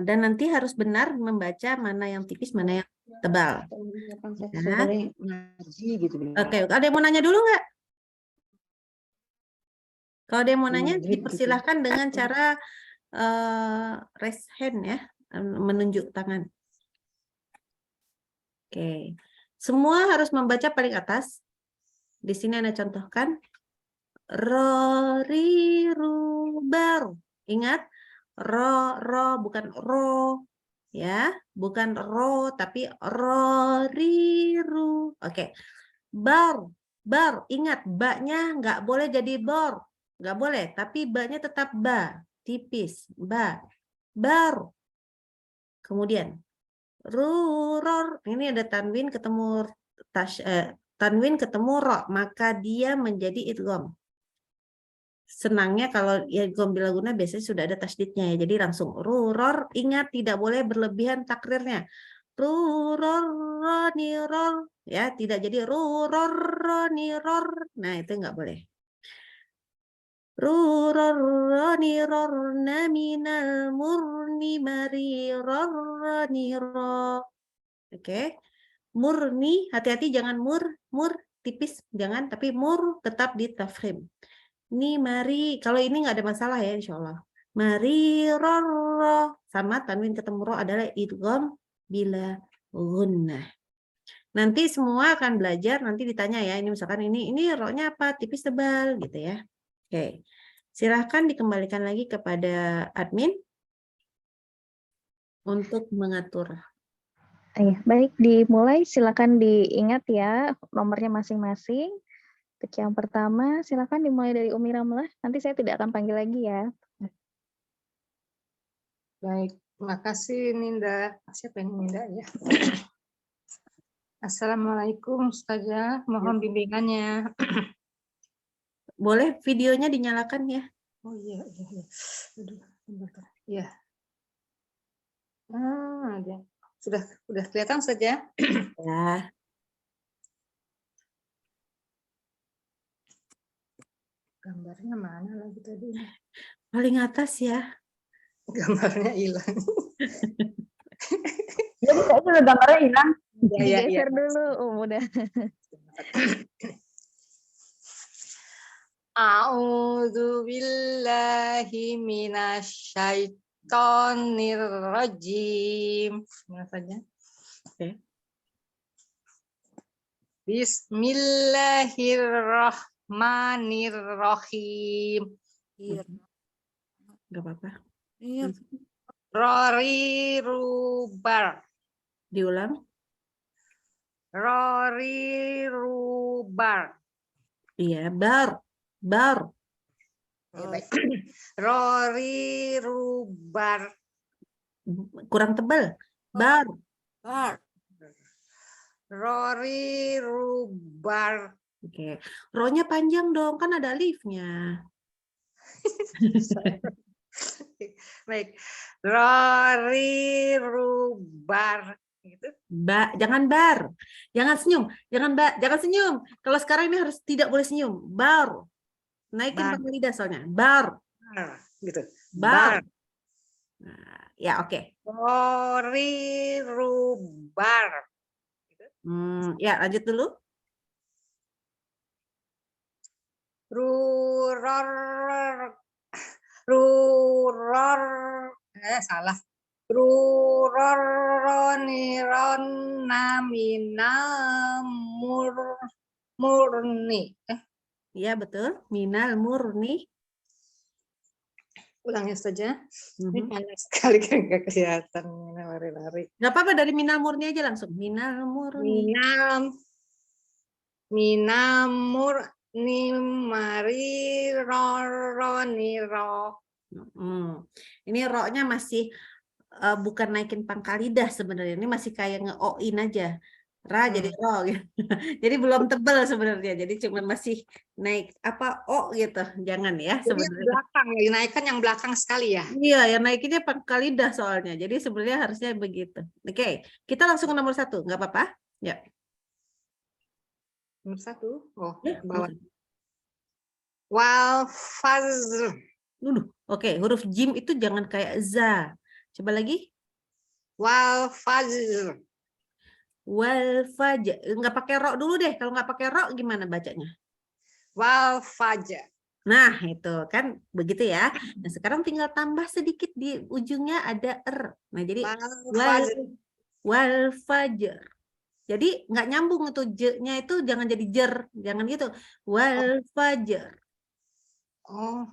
Dan nanti harus benar membaca mana yang tipis, mana yang tebal. Nah. Oke, ada yang mau nanya dulu nggak? Kalau ada yang mau nanya, dipersilahkan dengan cara raise hand ya, menunjuk tangan. Oke, semua harus membaca paling atas. Di sini Anda contohkan. Ro, ri, ru, bar. Ingat, ro, bukan ro. Ya, bukan ro, tapi ro, ri, ru. Oke, bar. Ingat, ba-nya nggak boleh jadi bor. Nggak boleh, tapi ba-nya tetap ba. Tipis, ba. Bar. Kemudian, ruror. Ini ada tanwin ketemu tanwin ketemu ro, maka dia menjadi idgham. Senangnya kalau ya idgham bilaguna biasanya sudah ada tasdidnya ya. Jadi langsung ruror. Ingat tidak boleh berlebihan takrirnya. Ruror niror ya, tidak jadi ruror niror. Nah, itu nggak boleh. Ruror niror minal murni mariror niro. Oke. Murni, hati-hati jangan mur tipis jangan, tapi mur tetap di tafkhim. Ini mari, kalau ini nggak ada masalah ya insya Allah. Mari roro sama tanwin ketemu ro adalah idgham bila gunnah. Nanti semua akan belajar, nanti ditanya ya, ini misalkan ini ro-nya apa, tipis tebal gitu ya. Oke, silahkan dikembalikan lagi kepada admin untuk mengatur. Baik, dimulai. Silakan diingat ya nomornya masing-masing. Untuk yang pertama, silakan dimulai dari Umi Ramlah. Nanti saya tidak akan panggil lagi ya. Baik, terima kasih Ninda. Siapa ini Ninda ya? Assalamualaikum Ustazah, mohon bimbingannya. Boleh videonya dinyalakan ya? Oh iya. Aduh, bentar. Iya. Ada. Sudah kelihatan saja? Ya. Gambarnya mana lagi tadi? Paling atas ya. Gambarnya hilang. Jadi saya gambarnya hilang. Ya, Digeser dulu. Oh, mudah. A'udzu billahi minasyaitonir rajim. Mana saja? Oke. Bismillahirrahmanirrahim. Nggak apa-apa. Rory Rubar. Diulang. Rory Rubar. Iya, bar. Bar. Ya, baik. Rory Rubar. Kurang tebal. Bar. Bar. Rory Rubar. Oke. Ro-nya panjang dong, kan ada alifnya. Baik. Rory Rubar. Gitu. Jangan bar. Jangan senyum. Jangan senyum. Kalau sekarang ini harus tidak boleh senyum. Bar. Naikin Bar. pangkal lidah soalnya. Bar. Bar. Gitu. Bar. Bar. Nah, ya oke. Rory Rubar. Ya lanjut dulu. Salah. Murni. Ya betul. Minal murni. Ulangnya saja. Ini panas sekali kan nggak kelihatan lari-lari. Nggak apa-apa, dari minal murni aja langsung. Minal murni. Minamurni mari roroni ro. Ini ro-nya masih bukan naikin pangkal lidah sebenarnya. Ini masih kayak nge-o-in aja. Ra jadi ro gitu. Jadi belum tebel sebenarnya. Jadi cuma masih naik apa o gitu. Jangan ya Jadi sebenarnya. yang belakang, dinaikkan yang belakang sekali ya. Iya, yang naikinnya pangkal lidah soalnya. Jadi sebenarnya harusnya begitu. Oke, kita langsung ke nomor 1. Nggak apa-apa? Ya. Nomor 1. Oh, Ya, bawah. Wal fazl. Oke, huruf jim itu jangan kayak za. Coba lagi. Wal fazl. Wal fajr. Nggak pakai ro dulu deh. Kalau nggak pakai ro gimana bacanya? Wal fajr. Nah, itu kan begitu ya. Nah, sekarang tinggal tambah sedikit di ujungnya ada er. Nah, jadi wal fajr. Jadi nggak nyambung itu j-nya itu jangan jadi jer, jangan gitu. Wal fajr. Oh.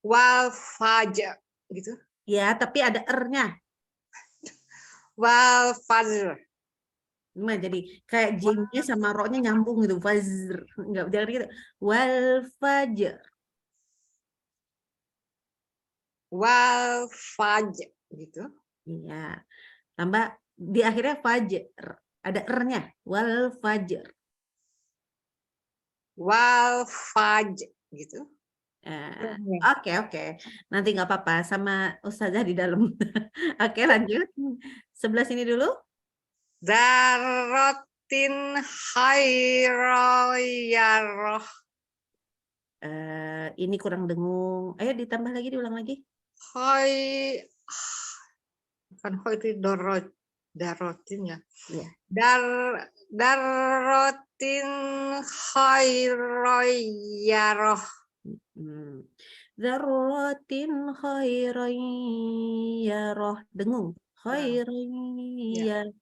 Wal fajr gitu. Ya, tapi ada er-nya. Wal fajr. Nah, jadi kayak j-nya sama ro-nya nyambung gitu. Fajr. Enggak jangan gitu. Wal fajr. Wal fajr gitu. Iya. Tambah di akhirnya fajr. Ada er-nya. Wal fajr. Wal fajr gitu. Oke. Nanti nggak apa-apa sama Ustazah di dalam. Oke, lanjut. Sebelah sini dulu. Darotin khairoyaroh. Ini kurang dengung. Ayo ditambah lagi, diulang lagi. Bukan itu darotin ya. Iya. Darotin khairoyaroh. Dzarratin khairan yarah. Dengung. Khairan yarah.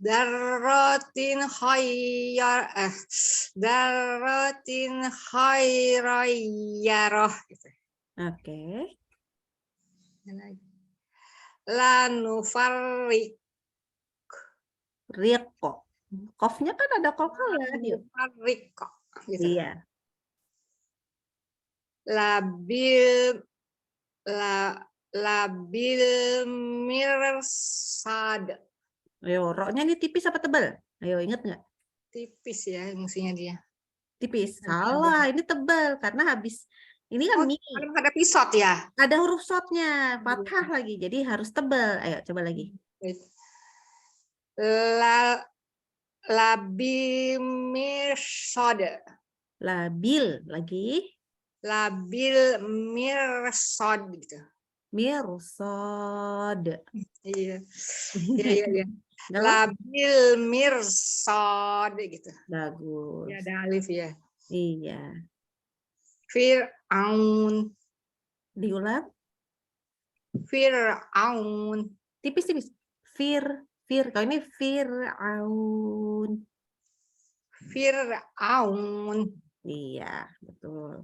Darotin khairoyaroh. Oke. Lanufarik. Riqo. Qafnya kan ada qalqalah. Lanufarik. Gitu. Iya. Labil mirsad. Ayo, ro-nya ini tipis apa tebal? Ayo, ingat nggak? Tipis ya fungsinya dia. Tipis. Salah, ini tebal karena habis ini kan mi. Ada pisot ya. Ada huruf shotnya, fathah lagi. Jadi harus tebal. Ayo, coba lagi. Labil mirsad. Labil lagi. Labil mirsad gitu. Mirsad. Iya. Iya. Labil mirsad gitu. Bagus. Ya, ada alif ya. Iya. Fir'aun. Diulang. Fir'aun. Tipis-tipis. Kalau ini Fir'aun. Fir'aun. Iya, betul.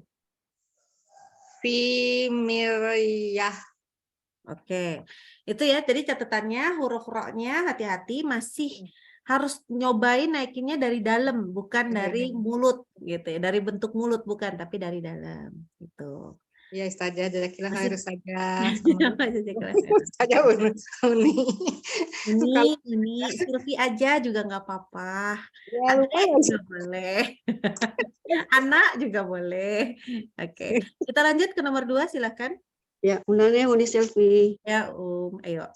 Fi miryah. Oke, itu ya. Jadi catatannya huruf ro-nya hati-hati masih harus nyobain naikinnya dari dalam, bukan dari mulut gitu ya. Dari bentuk mulut bukan, tapi dari dalam gitu. Ya, Ustazah, jazakallah Masih- khair Ustazah. Jazakallah khairan. Ustazah Uni. Uni, Silvi aja juga nggak apa-apa. Ya, lupa Adek ya. juga boleh. Anak juga boleh. Oke, kita lanjut ke nomor 2, silakan. Ya, undangnya Uni Silvi. Ya, ayo.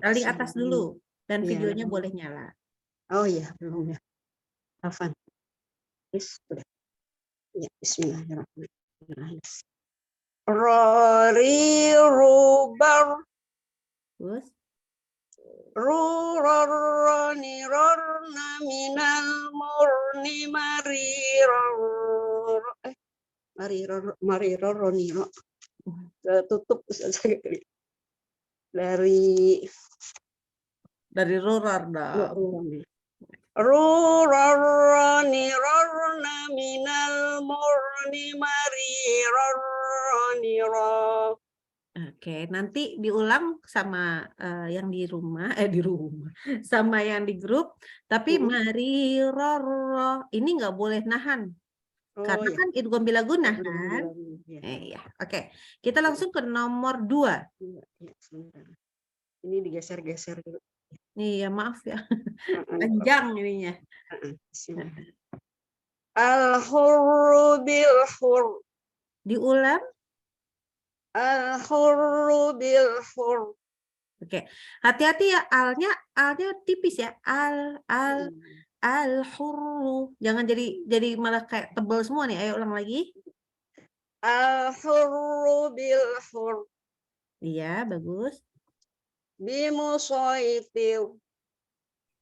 Paling atas dulu dan Iya. videonya boleh nyala. Oh iya, belum ya. Afan. Sudah. Ya, bismillahirrahmanirrahim. Rori rubar Terus ruroni rorna minal murni mari roroni ro. Tutup dari rorar dah. ruroni rorna minal murni mari roroni ro. Oke, nanti diulang sama yang di rumah, sama yang di grup. Tapi mari roro, ini nggak boleh nahan, karena iya. kan idgham bila gunnah kan. Iya. Iya, oke. Kita langsung ke nomor 2. Iya, sebentar. Ini digeser-geser dulu. Nih ya maaf ya, panjang ininya. Al-hurru bil-hurr. Diulang. Al-hurru bil-hurr. Oke, hati-hati ya, alnya tipis ya. Al-hurru. Jangan jadi malah kayak tebal semua nih. Ayo ulang lagi. Al-hurru bil-hurr. Iya, bagus. Bimusaitir.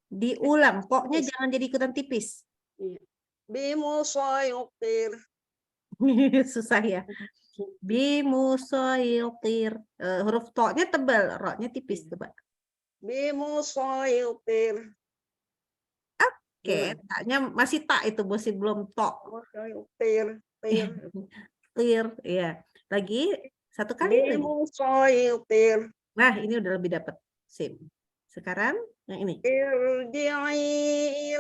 Diulang, pokoknya jangan jadi ikutan tipis. Bimusaitir. Susah ya. Bimusaitir. Huruf to-nya tebal, ro-nya tipis coba. Bimusaitir. Oke, taknya masih tak itu, masih belum to. Tir. Tir, ya. Lagi satu kali lagi. Bimusaitir. Nah, ini udah lebih dapat. Sip. Sekarang yang ini. Irji'i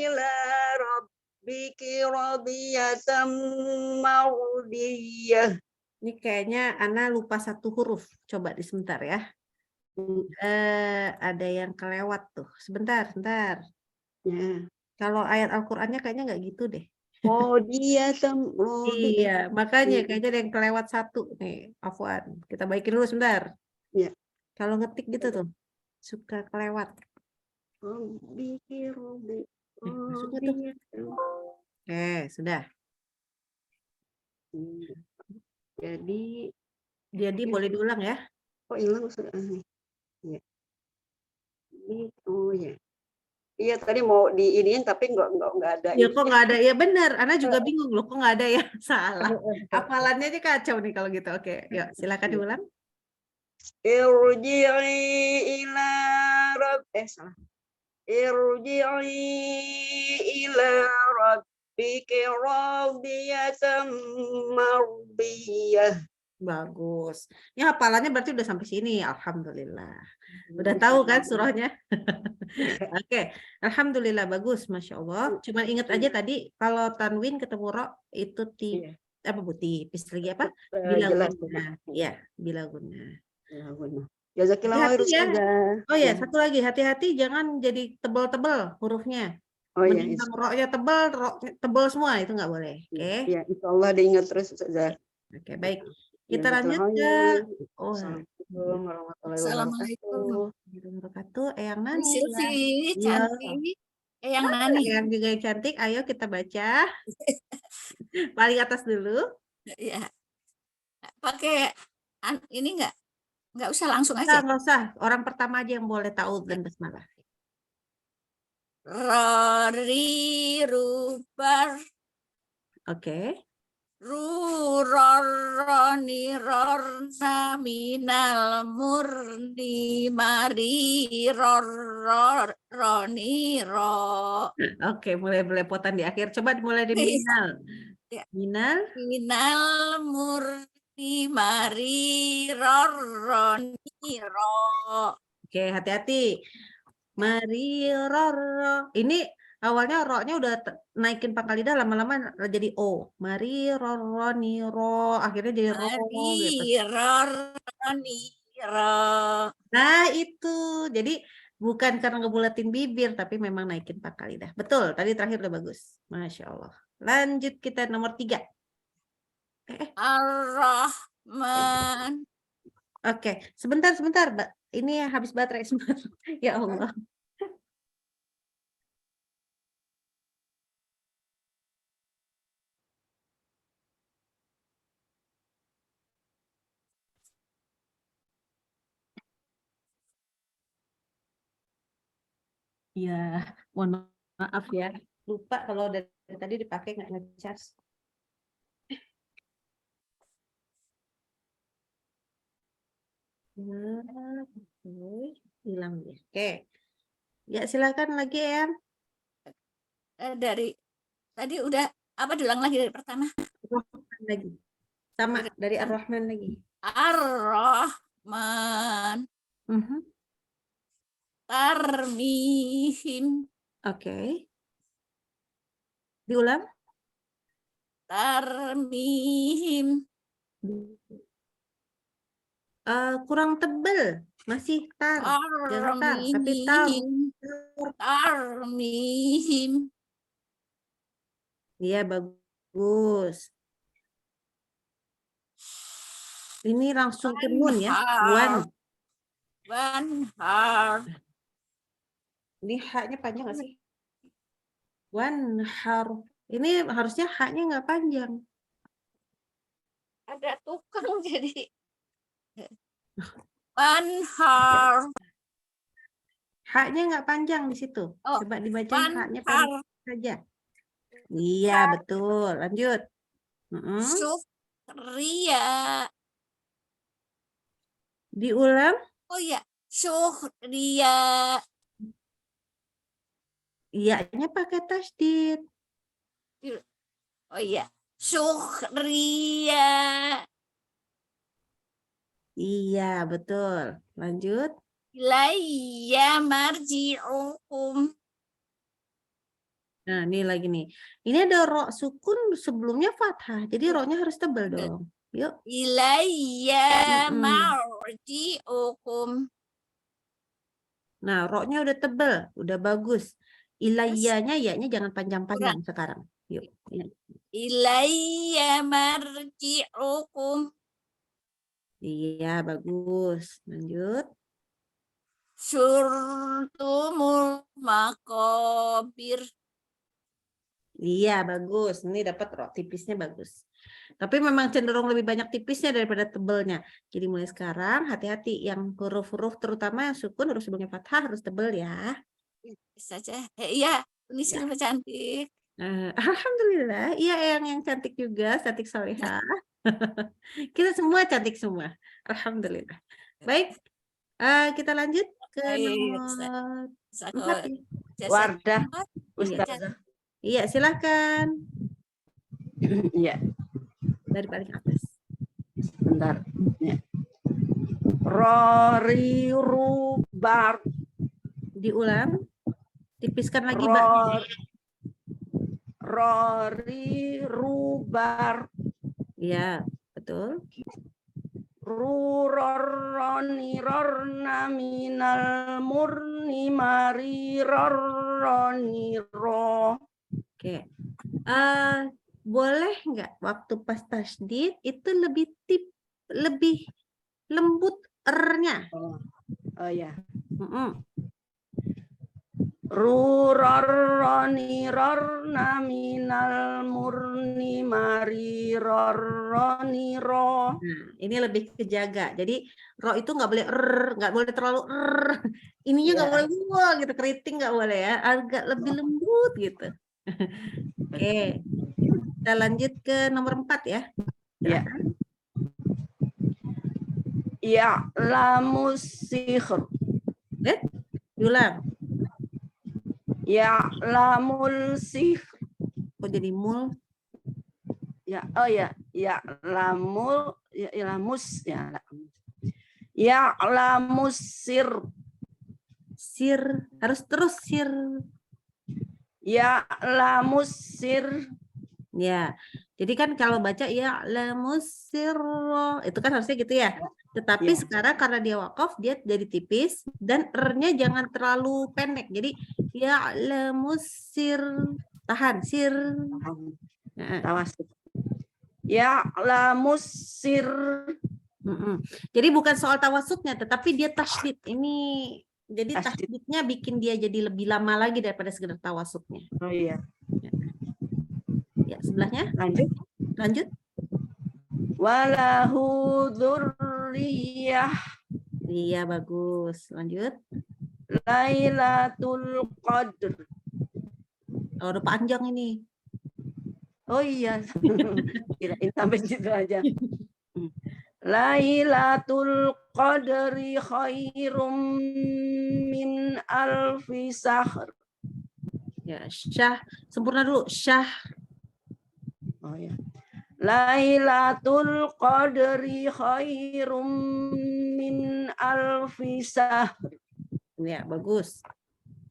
ila rabbiki radiyatan mardiyah. Ini kayaknya Ana lupa satu huruf. Coba di sebentar ya. Ada yang kelewat tuh. Sebentar. Ya. Kalau ayat Al-Qur'annya kayaknya nggak gitu deh. Radiyatan. Iya, makanya kayaknya ada yang kelewat satu nih. Afwan. Kita baikin dulu sebentar. Ya. Kalau ngetik gitu tuh suka kelewat. Rabbiki Masuknya tuh. Oke, sudah. Jadi boleh diulang ya. Oh, hilang sudah. Ya. Oh ya. Iya, tadi mau diiniin tapi nggak ada. Ya kok nggak ada? Ya benar. Ana juga bingung loh, kok nggak ada ya? Salah. Hafalannya aja kacau nih kalau gitu. Oke, yuk silakan diulang. Irji'i ila salah. Irji'i ila rabbiki radiyatan mardiyah. Bagus. Ini hafalannya berarti udah sampai sini. Alhamdulillah. Udah tahu kan surahnya? Oke. Alhamdulillah bagus. Masya Allah. Cuman ingat aja tadi kalau tanwin ketemu ro itu apa Bu? Tipis lagi apa? Bila guna. Ya, bila guna. Jazakillah khair Ustazah. Oh ya, satu lagi, hati-hati jangan jadi tebal-tebal hurufnya. Oh iya. Ro-nya tebal semua, itu nggak boleh. Oke. Ya, insyaallah diingat terus Ustazah. Oke, baik. Kita lanjut ke Assalamualaikum warahmatullahi wabarakatuh. Eyang Nani. Silvi, cantik. Eyang Nani. Yang juga cantik, ayo kita baca. Paling atas dulu. Ya. Pakai ini nggak usah langsung aja. Nggak usah. Orang pertama aja yang boleh tahu dan basmalah. Rori rubar. Oke. Ruroni rorna minal murni mari roni ro. Oke, mulai belepotan di akhir. Coba mulai di minal. Minal. murni marironi ro. Oke, hati-hati. Mariror. Ini awalnya ro-nya udah naikin pangkal lidah, lama-lama jadi o. Marironi ro. Akhirnya jadi ro gitu. Marironi ro. Nah, itu. Jadi bukan karena ngebulatin bibir, tapi memang naikin pangkal lidah. Betul, tadi terakhir udah bagus. Masya Allah. Lanjut kita nomor 3. Ar-Rahman. Oke, sebentar, Mbak. Ini habis baterai sebentar. Ya Allah. Ya, mohon maaf ya. Lupa kalau dari tadi dipakai nggak nge-charge. Nah, oke. Hilang ya. Oke. Ya, silakan lagi ya. Dari tadi udah apa diulang lagi dari pertama? Ar-Rahman lagi. Sama dari Ar-Rahman lagi. Ar-Rahman. Tarmihim. Oke. Diulang. Tarmihim. Kurang tebel. Masih tar. Jangan tar, tapi tar. Tarmihim. Iya, bagus. Ini langsung ke nun ya. Wanhar. Ini haknya panjang nggak sih? Wanhar. Ini harusnya haknya nggak panjang. Ada tukang jadi. Wanhar. Haknya nggak panjang di situ. Oh, Coba dibaca haknya panjang saja. Iya, betul. Lanjut. Syukriya. Diulang. Oh ya, syukriya. Iya-nya pakai tasdid. Oh iya, syukriya. Iya, betul. Lanjut. Ilayya marji'ukum. Nah, ini lagi nih. Ini ada ro sukun sebelumnya fathah. Jadi ro-nya harus tebal dong. Yuk. Ilayya marji'ukum. Nah, ro-nya udah tebal, udah bagus. Ilayyanya ya-nya jangan panjang-panjang sekarang. Yuk. Ilayya marji'ukum. Iya, bagus. Lanjut. Surtumul makobir. Iya, bagus. Ini dapat ro tipisnya bagus. Tapi memang cenderung lebih banyak tipisnya daripada tebelnya. Jadi mulai sekarang hati-hati yang huruf-huruf terutama yang sukun huruf sebelumnya fathah harus tebel ya. Saja. Iya, ini sih lebih cantik. Alhamdulillah. Iya, yang cantik juga, cantik solehah. Kita semua cantik semua. Alhamdulillah. Baik. Kita lanjut ke nomor 4. Wardah, Ustazah. Iya, silakan. Iya. Dari paling atas. Bentar. Ya. Rori rubar. Diulang. Tipiskan lagi, Mbak. Rori rubar. Iya, betul. Ruroroni rorna minal murni mari roroni ro. Oke. Boleh nggak waktu pas tasdid itu lebih lembut r-nya? Oh ya. Ruroroni rorna minal murni mari roroni ro. Nah, ini lebih kejaga. Jadi ro itu nggak boleh nggak boleh terlalu ininya nggak boleh wah gitu, keriting nggak boleh ya, agak lebih lembut gitu. Oke, kita lanjut ke nomor 4 ya. Ya. Ya lamus sihr. Diulang. Ya lamul sihr. Kok jadi mul? ya lamul ya lamus ya lamus sir Sir harus terus sir. ya lamus sir Ya. Jadi kan kalau baca ya lamusir itu kan harusnya gitu ya. Tetapi Ya. sekarang karena dia wakaf dia jadi tipis dan r-nya jangan terlalu pendek. Jadi ya lamusir tahan sir. Nah, tawasud ya lamus sir mm-mm. Jadi bukan soal tawasudnya tetapi dia tasydid. Ini jadi Tasydid. tasydidnya bikin dia jadi lebih lama lagi daripada sekedar tawasudnya. oh iya Ya, sebelahnya lanjut lanjut. walahu dzurriyyah Iya bagus. Lanjut. Lailatul Qadr. Oh, udah panjang ini. Oh iya, kirain sampai situ aja. Lailatul Qadri khairum min alfi sahr. Ya, syah sempurna dulu. Syah. Oh ya. Lailatul Qadri khairum min alfi sahr. Ya, bagus.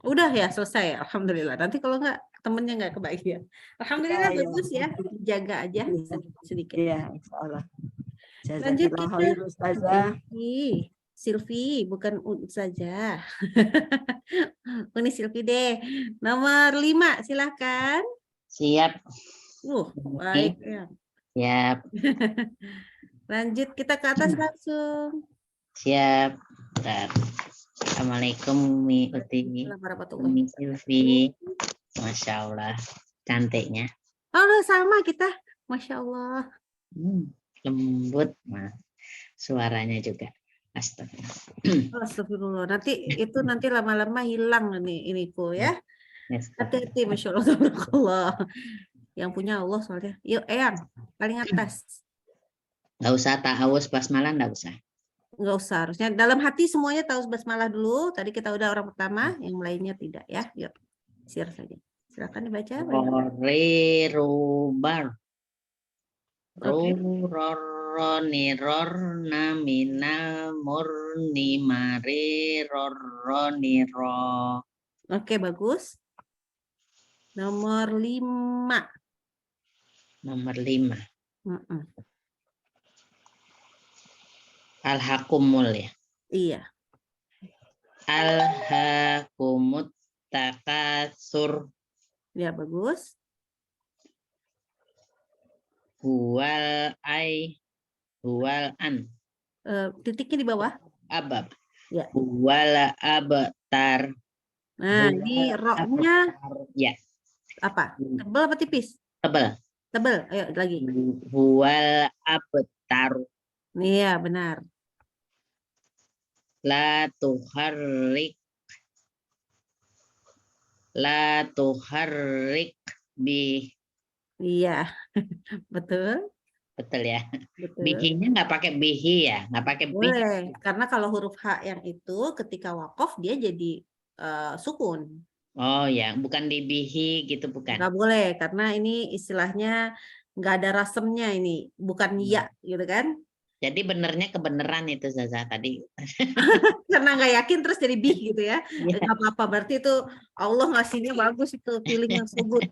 Udah ya, selesai. Alhamdulillah. Nanti kalau nggak, temennya nggak kebagian. Alhamdulillah, Ya, ya. bagus ya. Jaga aja Iya. sedikit. Iya, insyaallah. Lanjut Jazakillah kita. khair Ustazah. Silvi, bukan saja. Ini Silvi deh. Nomor 5, silakan. Siap. Baik ya. Siap. Lanjut kita ke atas langsung. Siap. Bentar. Assalamualaikum Mi Uti. Mi Silvi. Masya Allah. Cantiknya. Oh, sama kita. Masya Allah. Lembut. Nah, suaranya juga. Astagfirullah. Astagfirullah. Nanti lama-lama hilang ini Po ya. Yes. Hati-hati, Masya Allah. Tabarakallah. Yang punya Allah soalnya. Yuk, Eyang. Paling atas. Nggak usah ta'awuz basmalah, nggak usah. Nggak usah. Harusnya dalam hati semuanya tahu basmalah dulu. Tadi kita udah orang pertama. Yang lainnya tidak ya. Yuk. Share saja. Silakan dibaca. Rori rubar. Oke. Roroni rorna minal murni mari roroni ro. Oke, bagus. Nomor 5. Nomor 5. Mm-mm. Al-hakumul ya. Iya. Al-hakumut takasur. Ya, bagus. Huwal an. Titiknya di bawah. Abab. Ya. Huwal abtar. Nah, ini roknya Ya. apa? Tebal apa tipis? Tebal. Tebal. Ayo lagi. Huwal abtar. Iya, benar. La tuharrik bi. Iya. Betul. Betul ya. Betul. Bihinya nggak pakai bihi ya, nggak pakai bihi. Boleh. Karena kalau huruf H yang itu ketika wakaf dia jadi sukun. Oh ya, bukan di bihi gitu bukan. Nggak boleh karena ini istilahnya nggak ada rasemnya ini, bukan ya gitu kan? Jadi benernya kebenaran itu Zaza tadi. Karena nggak yakin terus jadi bih gitu ya. Ya. Nggak apa-apa, berarti itu Allah ngasihnya bagus itu, feeling yang sebut.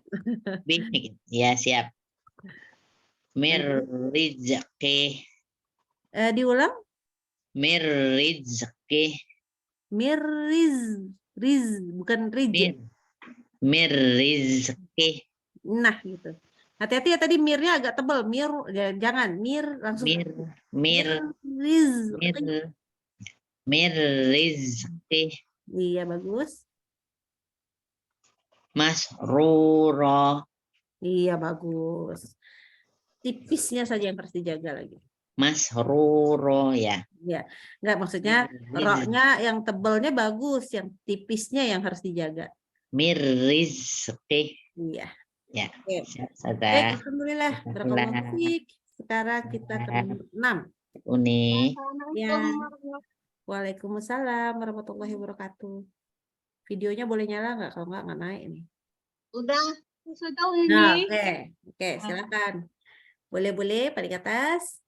Bihi. Ya siap. Mirrizqi. Diulang. Mirrizqi. Riz, bukan riz. Mirrizqi. Nah gitu. Hati-hati ya tadi mirnya agak tebal. Jangan mir langsung. Mirrizqi. Iya bagus. Masruro. Iya bagus. Tipisnya saja yang harus dijaga lagi. Masruro ya. Ya, enggak maksudnya roknya yang tebalnya bagus, yang tipisnya yang harus dijaga. Mirrizqi. Iya. Ya. Oke. Baik, Alhamdulillah. Barakallahu fiik. Sekarang kita ke nomor 6. Uni. Ya. Waalaikumsalam warahmatullahi wabarakatuh. Videonya boleh nyala nggak? Kalau nggak naik ini. Sudah ini. Nah, oke, silakan. Boleh paling atas.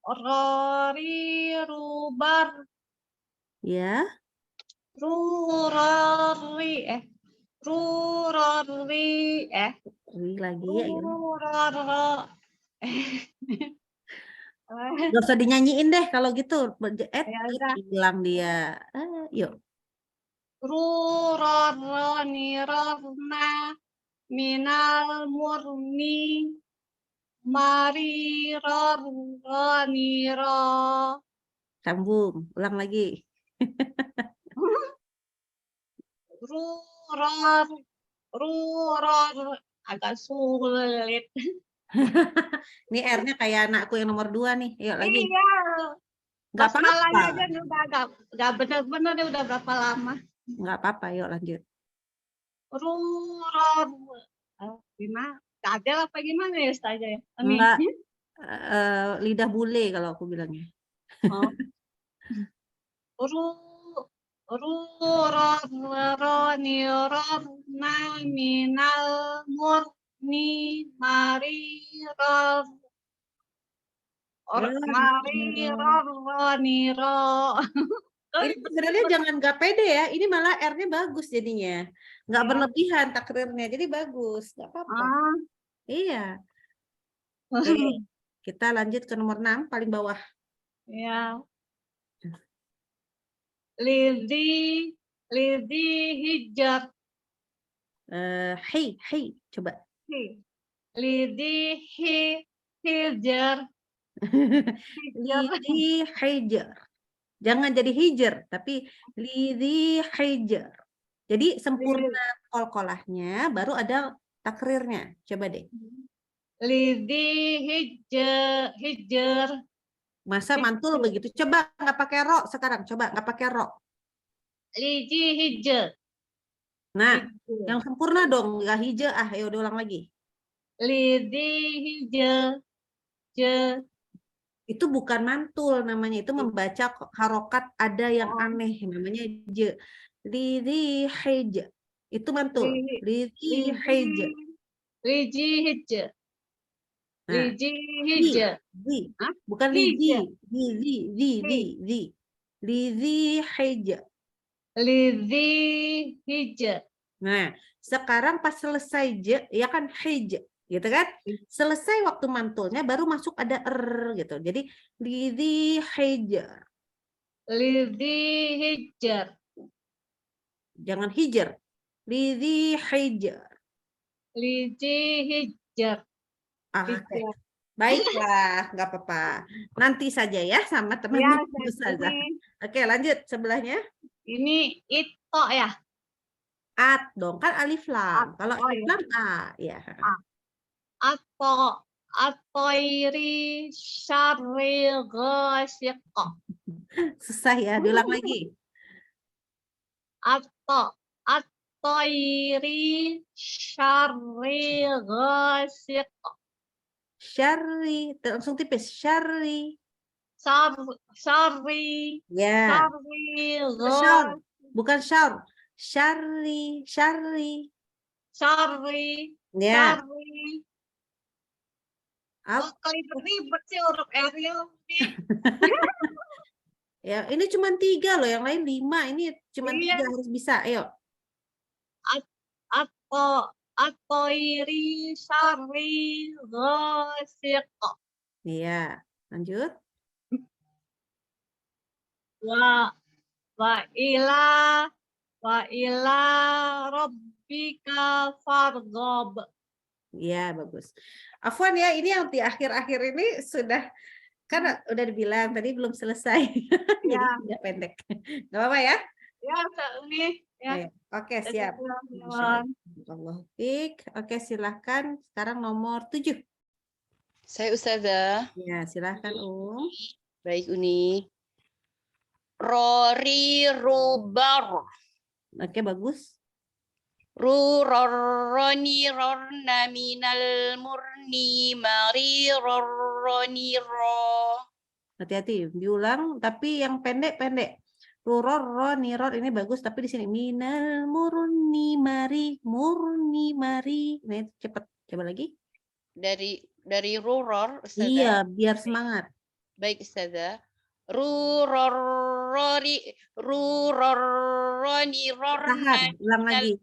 Rori rubar Ya. rurari Ri lagi ya. rurara Gak usah dinyanyiin deh kalau gitu. Ya udah. Hilang dia. Yuk. Rurarana minal murni mariranira Sambung. Ulang lagi. rurar agak sulit. Ini R-nya kayak anakku yang nomor 2 nih. Yuk lagi. Iya, Nggak basmalahnya apa-apa. aja udah agak bener-bener dia udah berapa lama. Nggak apa-apa. Yuk lanjut. Rurar gimana? Kadel apa gimana ya Ustazah ya? Enggak. Lidah bule kalau aku bilangnya. Oh. Rurarna minal murni marirar mariraniro. Ini sebenarnya jangan nggak pede ya. Ini malah R-nya bagus jadinya. Nggak Ya. berlebihan takrirnya. Jadi bagus. Nggak apa-apa. Iya. Oke. Kita lanjut ke nomor 6 paling bawah. Ya. Lidi hijab. Hey, coba. Lidi hijar. Lidi hijar. Jangan jadi hijar, tapi lidi hijar. Jadi sempurna kol-kolahnya, baru ada takrirnya. Coba deh. Lidi hijar. Masa mantul begitu? Coba nggak pakai ro sekarang. Coba nggak pakai ro. Lidi hijar. Nah, yang sempurna dong, nggak hijau. Ayo ulang lagi. Lidi hijau. Itu bukan mantul namanya, itu membaca harokat ada yang aneh namanya je. Lidi hijau. Itu mantul. Lidi hijau. Lidi hijau. Nah, Lidi hijau. Bukan lidi. Lidi hijau. Lidi hijau. Nah, sekarang pas selesai je, ya kan hijau. Gitu kan? Selesai waktu mantulnya baru masuk ada gitu. Jadi lidi hijar. Lidi hijar. Jangan hijar. Lidi hijar. Lidi hijar. Oke. Baiklah, nggak apa-apa. Nanti saja ya sama teman-teman Ustazah. Oke, lanjut sebelahnya. Ini ito ya. At dong, kan alif lam. Kalau alif lam A, ya. Atoiri syarri ghasiqa. Susah ya, diulang lagi. Atoiri syarri ghasiqa. Syarri, langsung tipis. Syarri. Syarri. Ya. Syarri Bukan syar. Syarri. Syarri. Ya. Syarri. Oh, ribet sih huruf Ariel. Ya, ini cuma 3 loh, yang lain 5. Ini cuma 3 harus bisa. Ayo. Atoiri syarri ghasiqa. Iya, lanjut. Wa ila rabbika farghab. Iya, bagus. Afwan ya, ini yang di akhir-akhir ini sudah, kan udah dibilang tadi belum selesai. Jadi sudah pendek. Gak apa-apa ya? Ya, ini. Ya. Oke, siap. Oke, silahkan. Sekarang nomor 7. Saya Ustazah. Ya, silahkan Baik, Uni. Rori rubar. Oke, bagus. Ruroroni rorna minal murni mari roroni ro. Hati-hati, diulang tapi yang pendek-pendek. Ruror, niror ini bagus, tapi di sini minal murni mari. Nah, itu cepat. Coba lagi. dari ruror, Ustazah. Iya, biar semangat. Baik, Ustazah. Rurorori, ruroroni, rorna, Tahan, ulang lagi.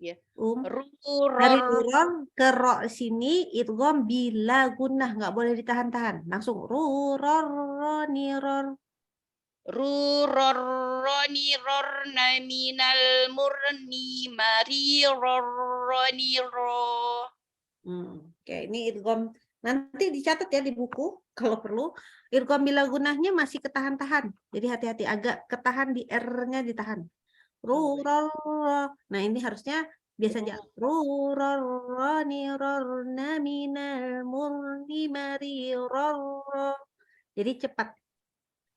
ya. Dari Ruror, ruror ke ro sini idgham bila gunnah, nggak boleh ditahan-tahan. Langsung ruroroni ror. ruroroni, rorna, minal murni, mari, roroni, ro. Oke, ini idgham. Nanti dicatat ya di buku kalau perlu. Idgham bila gunnahnya masih ketahan-tahan. Jadi hati-hati, agak ketahan di R-nya ditahan. Ruror. Nah, ini harusnya biasa aja. Ruroroni rorna minal murni mari ror. Jadi cepat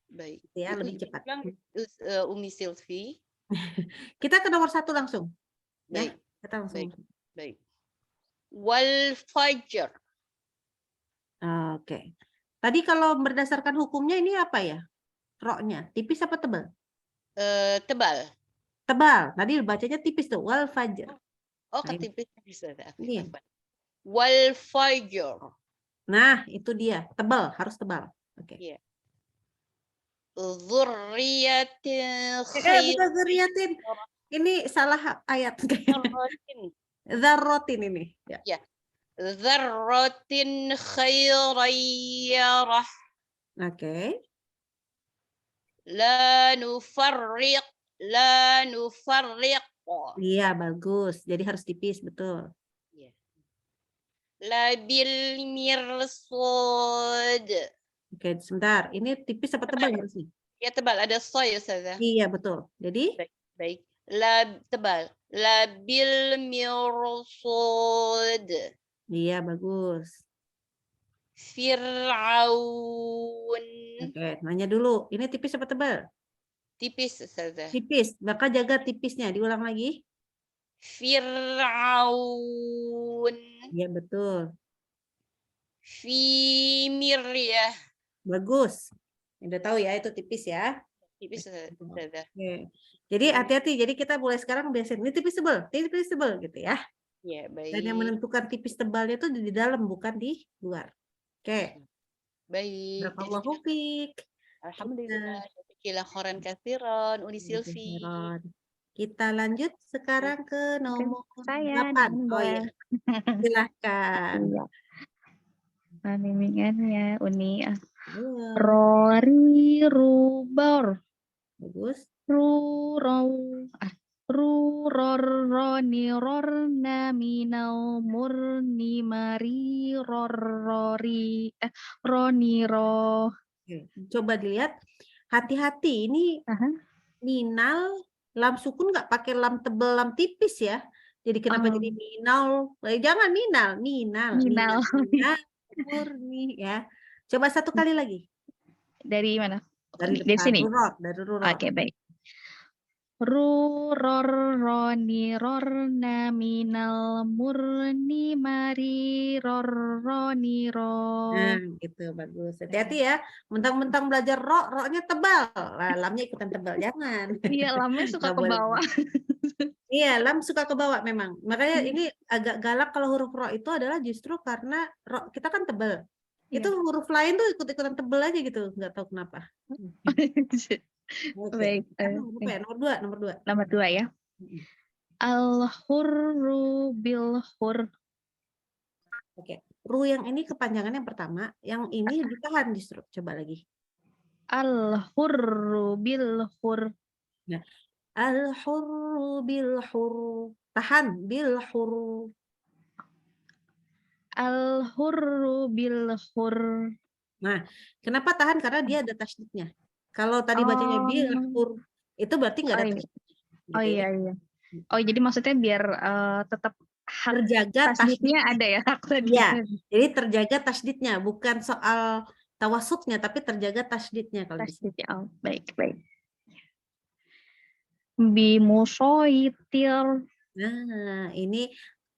Baik. ya, lebih cepat. Ulang, Umi Silvi. Kita ke nomor 1 langsung. Ya, Baik. kita langsung. Baik. Wal fajr. Oke. Tadi kalau berdasarkan hukumnya ini apa ya? Roknya tipis apa tebal? Tebal. Tebal. Tadi bacanya tipis tuh. Wal fajr. Oh, Nah, ketipis bisa. Iya. Wal fajr. Nah, itu dia. Tebal, harus tebal. Oke. Iya. Dzurriyyatin Bukan zuriyatin. Ini salah ayat. khairin. Zarrotin ini. Ya. Dzarratin khairayyarah. Oke. La nufarriq. Iya, bagus. Jadi harus tipis, betul. La bil mirsad. Oke, sebentar. Ini tipis apa tebal harusnya? Ya tebal, ada soy Ustazah. Iya, betul. Jadi Baik. La tebal. La bil mirsad. iya, bagus. Fir'aun. Oke, nanya dulu. Ini tipis apa tebal? Tipis Ustazah. Tipis. Maka jaga tipisnya. Diulang lagi. Fir'aun. Iya, betul. Fi miryah. Bagus. Udah tahu ya, itu tipis ya. Tipis Ustazah. Oke. Jadi hati-hati. Jadi kita mulai sekarang biasain ini tipis tebal gitu ya. Ya, baik. Dan yang menentukan tipis tebalnya itu di dalam, bukan di luar. Oke. Baik. Barakallahu fiik. Alhamdulillah. Jazakallah khairan katsiran, Uni Silvi. Kita lanjut sekarang ke nomor saya 8. dan Oh iya. Silahkan. Iya. Bimbingannya Uni. Halo. Rori rubor. Bagus. Ruroroni rorna minal murni mari rorori roni ro. Oke. Coba dilihat. Hati-hati. Ini minal lam sukun nggak pakai lam tebal, lam tipis ya. Jadi kenapa jadi minal? Jangan minal. Murni ya. Coba satu kali lagi. Dari mana? Dari Dari sini. Dari ruror. Oke, baik. Ruroroni rorna minal murni mari roroni ro. Nah, gitu bagus. Hati-hati ya. Mentang-mentang belajar roknya tebal. Lah, lamnya ikutan tebal, jangan. Iya, lamnya suka Nggak ke boleh. bawah. Iya, lam suka ke bawah memang. Makanya ini agak galak kalau huruf ro itu adalah justru karena ro kita kan tebal. Itu huruf lain tuh ikut-ikutan tebal aja gitu, nggak tahu kenapa. Oke. Baik. Nomor 2. Nomor 2 ya. Al-hurru bil hur. Oke. Ru yang ini kepanjangan yang pertama, yang ini ditahan justru. Coba lagi. Al-hurru bil hur. Nah, al-hurru bil hur. Tahan bil hur. Al-hurru bil hur. Nah, kenapa tahan? Karena dia ada tasydidnya. Kalau tadi bacanya bil hur, itu berarti nggak ada tasydid. Oh iya. Oh, jadi maksudnya biar tetap hak Terjaga tasydidnya ada ya. Iya, jadi terjaga tasydidnya, bukan soal tawasutnya, tapi terjaga tasydidnya kalau di sini. Tasydidnya. Oh, baik. Bimusoitir. Nah, ini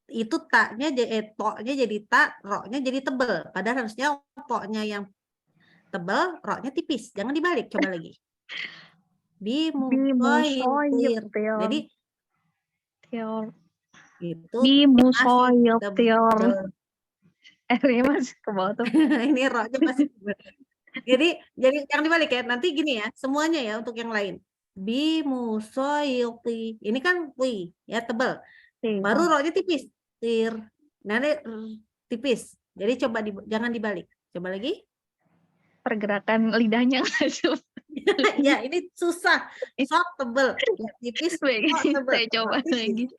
itu taknya toknya jadi tak, roknya jadi tebel. Padahal harusnya toknya yang tebel, roknya tipis. Jangan dibalik, coba lagi. Bimusoitir. Jadi itu Bimusoitir. R-nya masih ke bawah tuh. Ini ro-nya masih. Jadi yang dibalik ya. Nanti gini ya, semuanya ya untuk yang lain. Bimusoyoti. Ini kan wi, ya tebal. Baru ro-nya tipis. Tir. Nanti tipis. Jadi coba jangan dibalik. Coba lagi. Pergerakan lidahnya nggak coba. Ya, ini susah. Sok tebel. Ya, tipis. Baik, Sok tebel. saya coba lagi.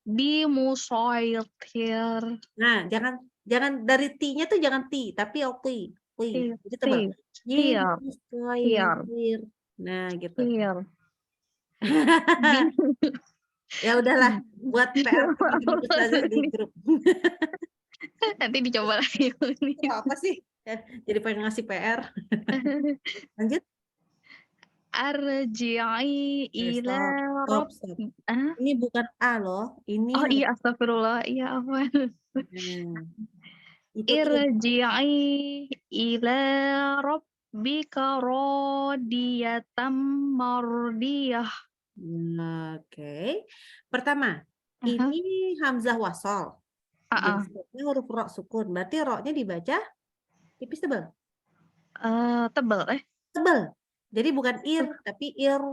Bimusoytir. Nah, jangan dari T-nya tuh jangan T, tapi wi. Jadi tebal. Tir. Nah, gitu. Tir. Ya udahlah, buat PR teman-teman ustazah di grup. Nanti dicoba lagi. Apa sih? Jadi pengen ngasih PR. Lanjut. Arji'i ila Stop. Ini bukan A loh. Ini. Oh iya, astagfirullah. Iya, apa? Irji'i ila rabbika radiyatan mardiyah. Oke. Pertama, ini hamzah wasol. Jadi huruf ro sukun. Berarti ro-nya dibaca tipis tebal. Tebal Tebal. Jadi bukan ir tapi ir.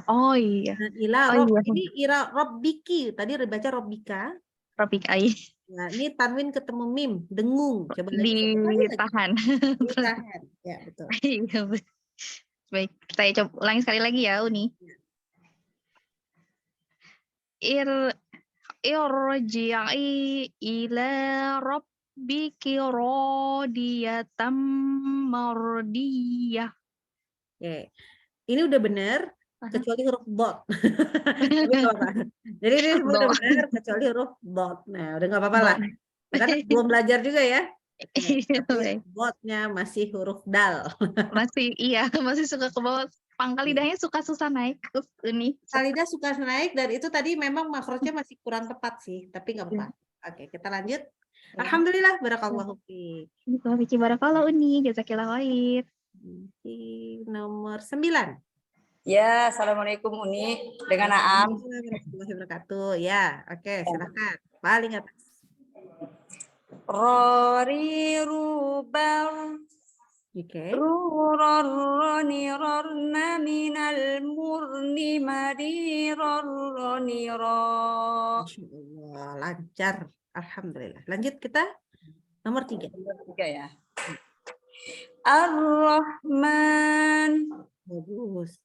Oh iya. Nah, ila ini ira robbiki. Tadi dibaca robbika. Robbika. Nah, ini tanwin ketemu mim, dengung. Coba lagi. Ditahan. Ditahan. Ya, betul. Baik, saya coba ulangi sekali lagi ya, Uni. Irji'i ila rabbiki radiyatan mardiyah. Oke. Ini udah benar kecuali huruf dot. Jadi ini udah benar kecuali huruf dot. Nah, udah nggak apa-apa lah. Kan belum belajar juga ya. Botnya masih huruf dal. Masih suka ke bawah. Pangkal lidahnya suka susah naik. Ini. Lidah suka naik dan itu tadi memang makrosnya masih kurang tepat sih, tapi nggak apa-apa. Oke, kita lanjut. Alhamdulillah, barakallahu fiik. Barakallahu Uni, jazakillah khair. Nomor 9. Ya, assalamualaikum Uni dengan Aam. Warahmatullahi wabarakatuh. Ya, oke, silakan. Paling atas. Rori rubar. Oke. Rurarroni rarna minal murni marirarroni ra. Masya Allah, lancar. Alhamdulillah. Lanjut kita nomor 3. Nomor 3 ya. Ar-Rahman. Bagus.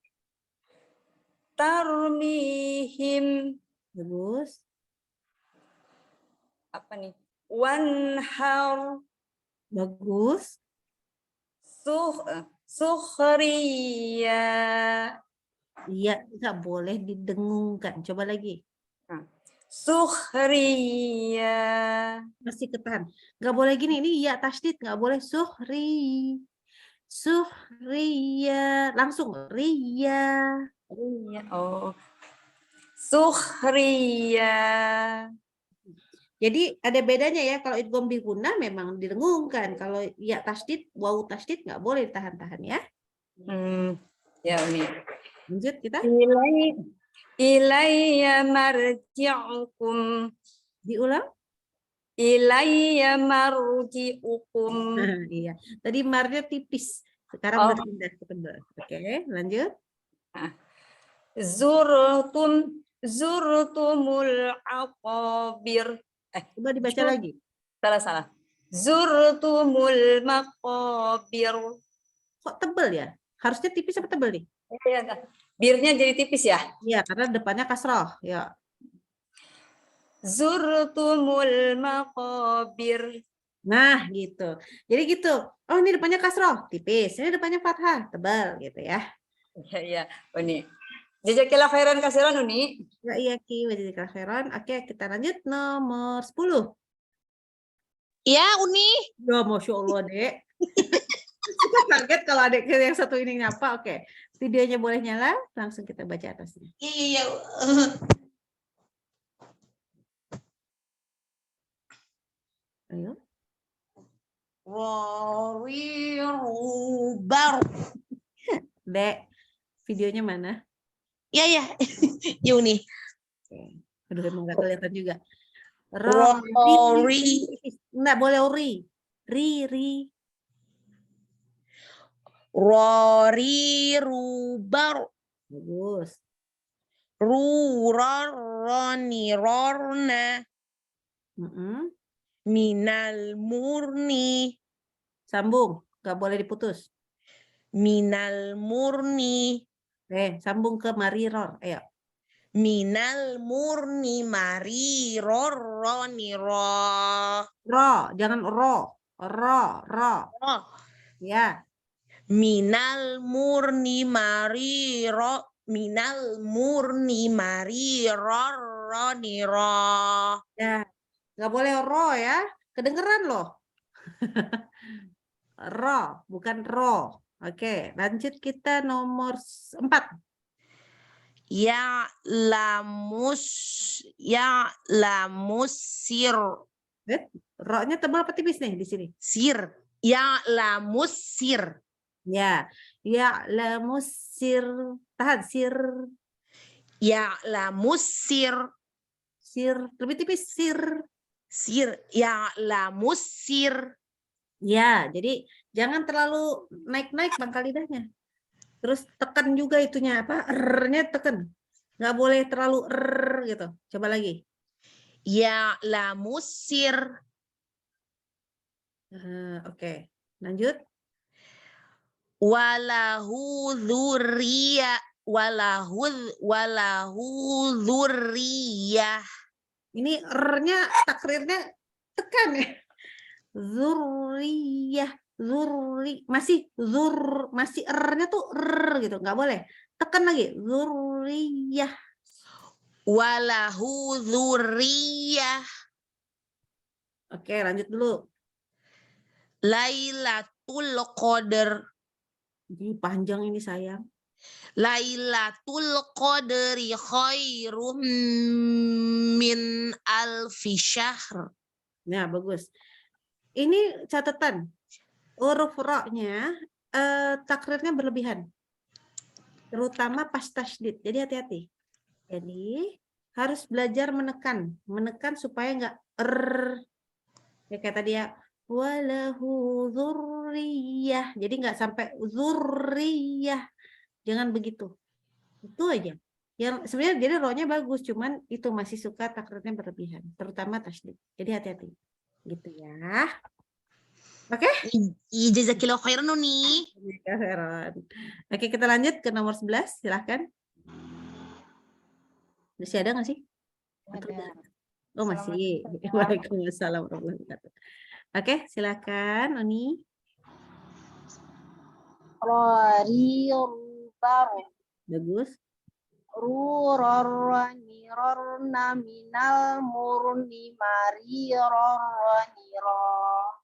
Tarmihim. Bagus. Apa nih? Wanhar. Bagus. Sukhriya. Iya, nggak boleh didengungkan. Coba lagi. Sukhriya. Masih ketahan. Nggak boleh gini. Ini ya tasdid. Nggak boleh suhriya. Langsung riya. Oh. Sukhriya. Jadi ada bedanya ya, kalau idgham bi gunnah memang didengungkan. Kalau ya tasdid, wawu tasdid nggak boleh ditahan-tahan ya. Ya Uni. Lanjut kita. Ilayya marji'ukum. Diulang. Ilayya marji'ukum. Iya. Tadi marnya tipis. Sekarang berpindah ke tebal. Oke, lanjut. Zurtumul aqabir. Coba dibaca lagi. Salah. Zurtumul maqabir. Kok tebal ya? Harusnya tipis apa tebal nih? Ya. Birnya jadi tipis ya? Iya, karena depannya kasroh. Ya. Zurtumul maqabir. Nah, gitu. Jadi gitu. Oh, ini depannya kasroh, tipis. Ini depannya fathah, tebal gitu ya. Iya, Uni. Jazakillah khairan kasiran Uni. Ya, iya Ki, jazakillah khairan. Oke, kita lanjut nomor 10. Ya, Uni. Ya, Masya Allah, Dek. Kita kaget kalau adik yang satu ini nyapa. Oke, videonya boleh nyala. Langsung kita baca atasnya. Iya. Ayo. Rori rubar. Dek, videonya mana? Ya. Ya, Uni. Oke. Aduh, emang gak kelihatan juga. Ro. Rori. Enggak boleh ri. Ri. Rori rubar. Bagus. Ruroni rorna. Mm-mm. Minal murni. Sambung, nggak boleh diputus. Minal murni. Sambung ke mariror. Ayo. Minal murni mari roroni ro. Ro, jangan ro. Ro. Oh. Ya. Minal murni mari ro. Minal murni mari roroni ro. Ya. Nggak boleh ro ya. Kedengeran loh. Ro, bukan ro. Oke, lanjut kita nomor 4. Ya lamus sir. Ro-nya tebal apa tipis nih di sini? Sir. Ya lamus sir. Ya. Ya lamus sir. Tahan sir. Ya lamus sir. Sir, lebih tipis sir. Sir. Ya lamus sir. Ya, jadi jangan terlalu naik-naik pangkal lidahnya. Terus tekan juga itunya apa? R-nya tekan. Nggak boleh terlalu R gitu. Coba lagi. Ya lamus sir. Oke. Lanjut. Walahu dzurriya. Walahu dzurriyah. Ini R-nya takrirnya tekan ya. Zurriyah. Masih R-nya tuh R gitu. Nggak boleh. Tekan lagi. Zurriyah. Walahu dzurriyah. Oke, lanjut dulu. Lailatul Qadar. Jadi panjang ini sayang. Lailatul Qadri khairum min alfi syahr. Nah, bagus. Ini catatan. Huruf ro-nya takrirnya berlebihan. Terutama pas tasydid. Jadi hati-hati. Jadi harus belajar menekan. Menekan supaya nggak ya kayak tadi ya. Walahu dzurriyah. Jadi nggak sampai dzurriyah. Jangan begitu. Itu aja. Yang sebenarnya jadi ro-nya bagus, cuman itu masih suka takrirnya berlebihan, terutama tasydid. Jadi hati-hati. Gitu ya. Oke? Jazakillahu khairan Nuni. Oke, kita lanjut ke nomor 11, silahkan. Masih ada nggak sih? Ada. Oh, masih. Waalaikumsalam warahmatullahi wabarakatuh. Oke, silakan Nuni. Rori baru. Bagus. Rurorani rorna minal murni mari rorani ro.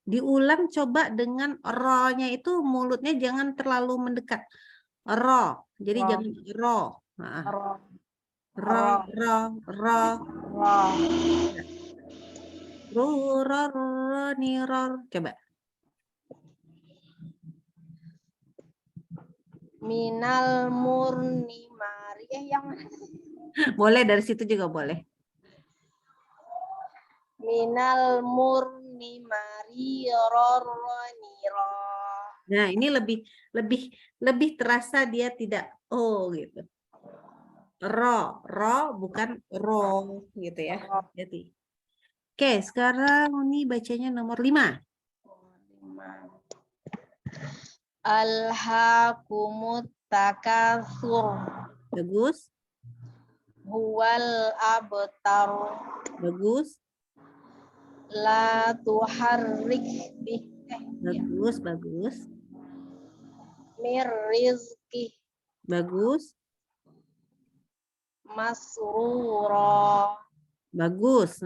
Diulang coba dengan ro-nya itu mulutnya jangan terlalu mendekat. Ro. Jadi jangan ro. Ro. Rurorani ror. Coba. Minal murni mari yang Boleh dari situ juga boleh. minal murni mari rorani ro. Nah, ini lebih terasa dia tidak gitu. Ro bukan ro gitu ya. Jadi. Oke, sekarang ini bacanya nomor 5. Alhaakumut takatsur. Bagus. Huwal abtar. Bagus. La tuharrik bih. Bagus. Mir rizki. Bagus. Masrura. Bagus.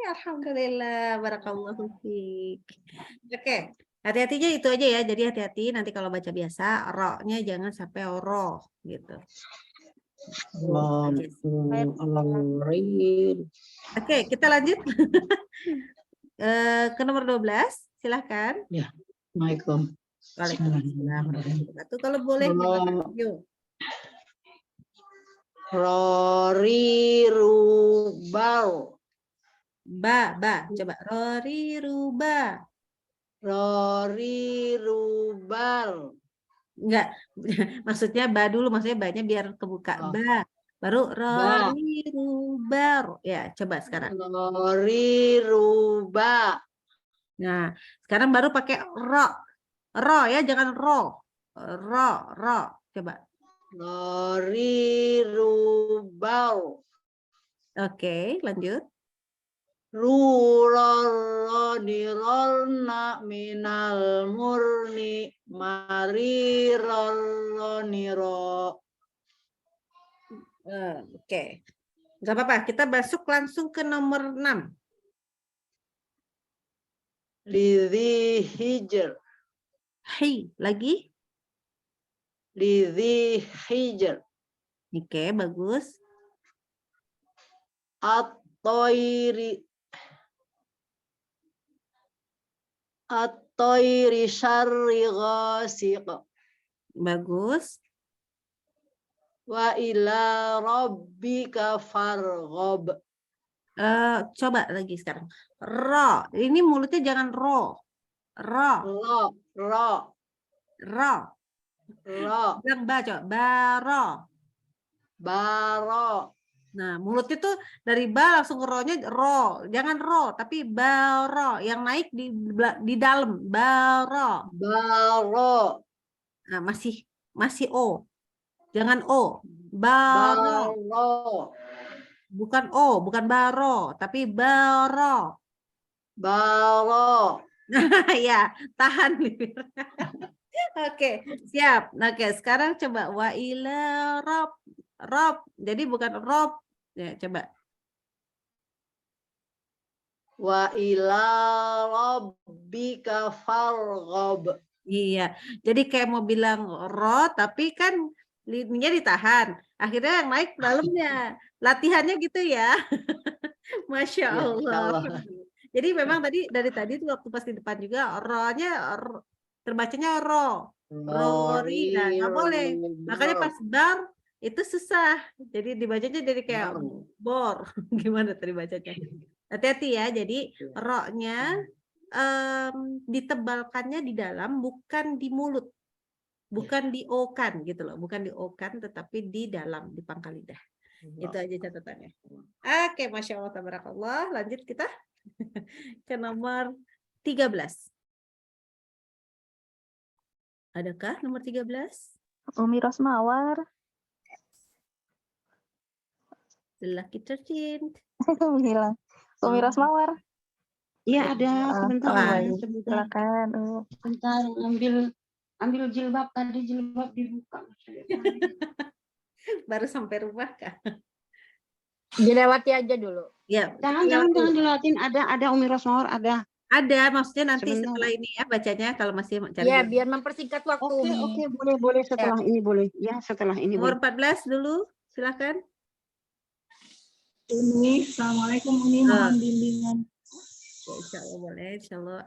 Alhamdulillah, barakallahu fiik. Oke, hati-hatinya itu aja ya. Jadi hati-hati nanti kalau baca biasa, ro-nya jangan sampai ro gitu. Oke, kita lanjut ke nomor 12. Silahkan. Ya, Assalamualaikum. Waalaikumsalam. Kalau boleh, yuk. Rorirubar. Coba roriruba. Rorirubar. Enggak, maksudnya ba dulu, maksudnya banyak biar kebuka. Oh. Ba, baru Ba. rorirubar. Ya, coba sekarang. Roriruba. Nah, sekarang baru pakai ro. Ro ya, jangan ro. Ro. Coba. Rorirubar. Oke, lanjut. Rurorronirorna minal murni marirorroniro. Oke. Nggak apa-apa, kita masuk langsung ke nomor 6. Lidhi hijr. Hi, lagi. Lidhi hijr. Oke, bagus. At-toiri syarri ghasiq. Bagus. Wa ila rabbika farghab. Coba lagi sekarang. Ro. Ini mulutnya jangan ro. Ro. Ro. Bilang ba, coba. Baro. Baro. Nah, mulutnya tuh dari ba langsung ke ro-nya ro. Jangan ro, tapi baro. Yang naik di dalam. Baro. Baro. Nah, masih o. Jangan o. Baro. Bukan o, bukan baro, tapi baro. Baro. Ya, tahan nih. Oke, siap. Oke, sekarang coba wa ila rob. Jadi bukan rob. Ya, coba. Wa ila rabbika farghab. Iya. Jadi kayak mau bilang ro, tapi kan lidnya ditahan. Akhirnya yang naik dalamnya. Latihannya gitu ya. Masya Allah. Jadi memang dari tadi tuh waktu pas di depan juga ro-nya terbacanya ro. Rori. Nah, nggak boleh. Makanya pas bar itu susah. Jadi dibacanya jadi kayak bor. Gimana tadi bacanya? Hati-hati ya. Jadi ro-nya ditebalkannya di dalam, bukan di mulut. Bukan di o-kan gitu loh. Bukan di o-kan, tetapi di dalam, di pangkal lidah. Itu aja catatannya. Oke, Masya Allah, tabarakallah. Lanjut kita ke nomor 13. Adakah nomor 13? Umi Rosmawar. Lelaki tercinta. Hilang. Umi Rosmawar. Iya ada, sebentar. Silakan. Sebentar, ambil jilbab tadi, jilbab dibuka. Baru sampai rumah kah? Dilewati aja dulu. Ya. Jangan dilatin. Ada Umi Rosmawar, ada. Ada, maksudnya nanti Sebentar. setelah ini ya bacanya kalau masih cari. Ya, biar mempersingkat waktu. Oke, boleh setelah ini boleh. Ya, setelah ini Nomor boleh. 14 dulu, silakan. Umi, Assalamualaikum Umi, mohon bimbingan. Ya, insya Allah boleh, insya Allah.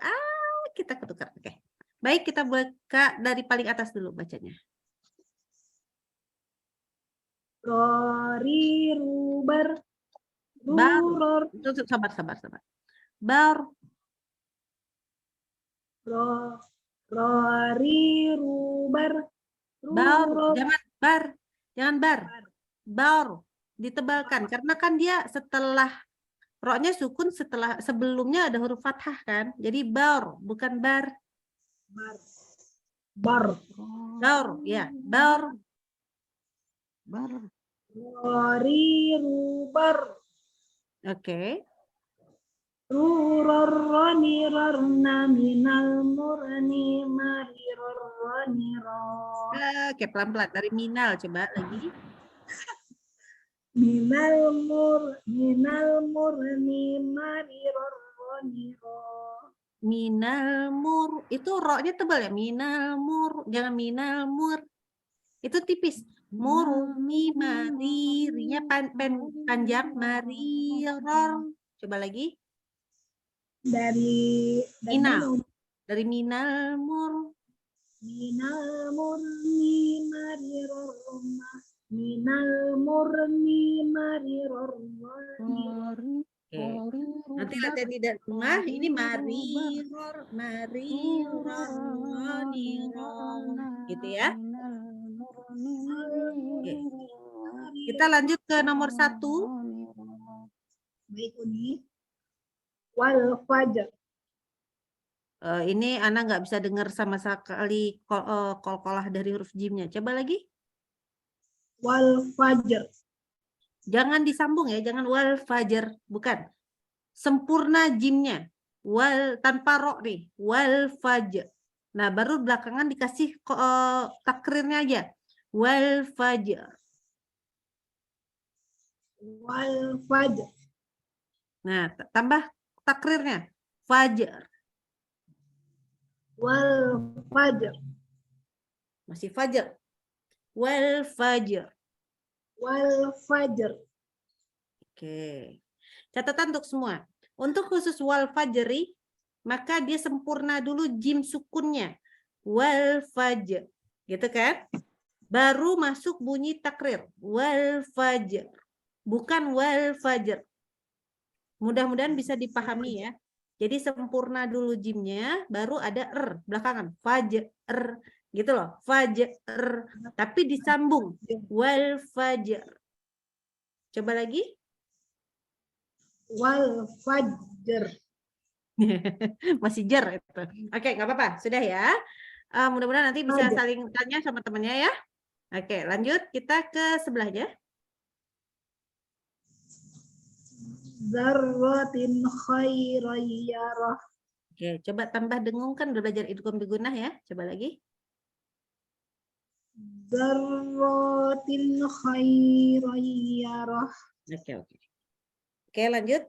Kita ketukar. Oke. Baik, kita buka dari paling atas dulu bacanya. Rori rubar. Bar. Sabar. Bar. Rori rubar. Bar. Jangan bar. Bar. Ditebalkan. Karena kan dia setelah ro-nya sukun, sebelumnya ada huruf fathah kan. Jadi bar, bukan bar. Bar. Ya. Bar. Rori rubar. Oke. Rurorroni rorna minal murni marirorroni ro. Oke, pelan-pelan. Dari minal, coba lagi. Minal murni marirorroni ro. Minal mur. Itu ro-nya tebal ya? Minal mur. Jangan minal mur. Itu tipis. Murni mari. Rinya panjang. Mariror. Coba lagi. Dari Minal. Dari minal mur. Minal murni marirorrona. minal murni mariror. Oke. Nanti latihan tidak tengah ini mariror gitu ya. Oke. Kita lanjut ke nomor 1. Baik, Uni. Wal fajr. Ini Ana nggak bisa dengar sama sekali kol-kolah dari huruf jimnya. Coba lagi. Wal fajr. Jangan disambung ya, jangan wal fajar, bukan. Sempurna jimnya. Wal tanpa ro nih, wal fajar. Nah, baru belakangan dikasih takrirnya aja. Wal fajar. Wal fajr. Nah, tambah takrirnya. Fajar. Wal fajr. Masih fajar. Wal fajar. Wal fajr. Oke. Catatan untuk semua. Untuk khusus wal fajri, maka dia sempurna dulu jim sukunnya. Wal fajr. Gitu kan? Baru masuk bunyi takrir. Wal fajr. Bukan wal fajr. Mudah-mudahan bisa dipahami ya. Jadi sempurna dulu jimnya, baru ada belakangan. Fajr. Gitu loh. Fajr. Tapi disambung. Wal fajr. Coba lagi. Wal fajr. Masih jar itu. Oke, nggak apa-apa. Sudah ya. Mudah-mudahan nanti bisa Fajr. saling tanya sama temannya ya. Oke, lanjut kita ke sebelahnya. Zarratin khairayyarah. Oke, coba tambah dengung kan udah belajar idgham bigunah ya. Coba lagi. Zarratin khairayyarah. Oke. Oke, lanjut.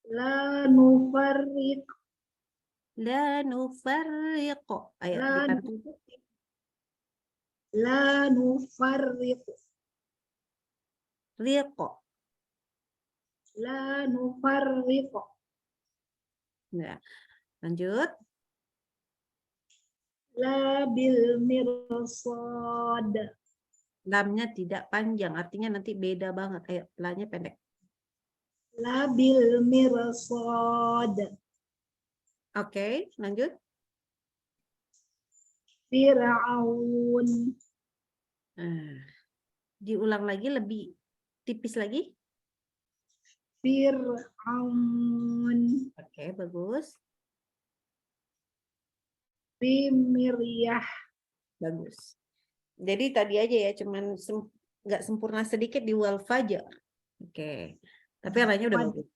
La nufarriq. La nufarriqu. Ayo dibantu. La nufarriq. Riqu. La nufarriq. Nah, lanjut. La bil mirsad. Lamnya tidak panjang, artinya nanti beda banget. Ayo, lanya pendek. La bil mirsad. Oke, lanjut. Fir'aun. Diulang lagi lebih tipis lagi. Fir'aun. Oke, bagus. Bimiryah. Bagus. Jadi tadi aja ya, cuman nggak sempurna sedikit di wal fajar. Oke. Tapi yang lainnya udah bagus.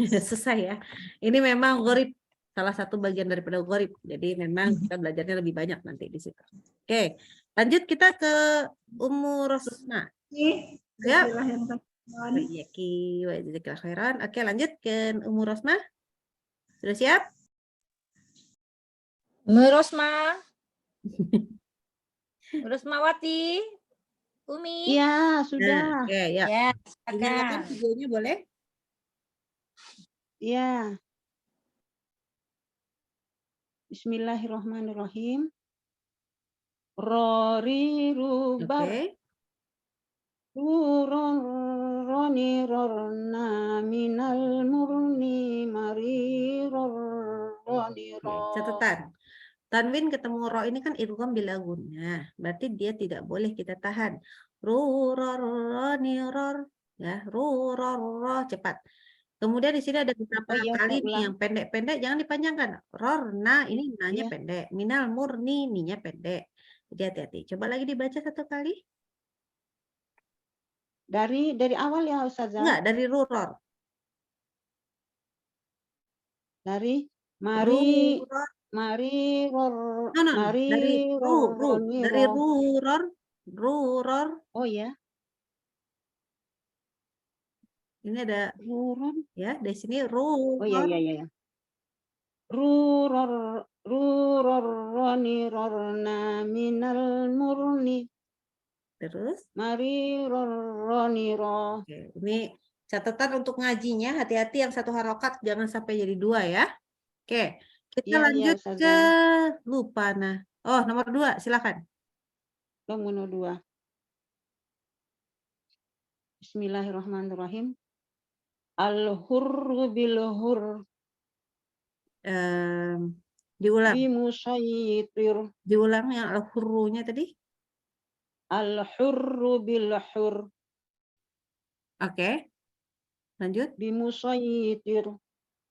Selesai ya. Ini memang gharib, salah satu bagian daripada gharib. Jadi memang kita belajarnya lebih banyak nanti di situ. Oke. Lanjut kita ke Ummu Rosma. Ya. Oke, lanjut ke Ummu Rosma. Sudah siap? Merosma. Rosmawati. Umi. Iya, sudah. Nah, oke, ya. Ya, Dinyalakan silakan. videonya boleh? Iya. Bismillahirrahmanirrahim. Rori rubar. Oke. Roni rorna minal murni mari roni Oke, catatan. Tanwin ketemu ro ini kan idgham bila gunnah. Berarti dia tidak boleh kita tahan. Ru ro ro ni ror ya, ru ro ro cepat. Kemudian di sini ada beberapa kali nih yang pendek-pendek jangan dipanjangkan. Rorna ini nanya pendek. Minal murni ninya pendek. Jadi hati-hati. Coba lagi dibaca satu kali. Dari awal ya Ustazah? Enggak, dari ruror. Dari mari Ruror. mari ror No, mari dari ror dari ruror. Oh ya. Ini ada Ruror. ya, dari sini ruror. Oh ya. Ruror roni rorna minal murni. Terus Mari roni ro. oke, ini catatan untuk ngajinya, hati-hati yang satu harokat jangan sampai jadi dua ya. Oke, kita lanjut ke lupa nah. Oh, nomor 2, silakan. Nomor 2. Bismillahirrahmanirrahim. Al-hurru bil-hurr Diulang. bimusayyitir. Diulang yang al-hurrunya tadi. Al-hurru bil-hurr Oke. Lanjut. bimusayyitir.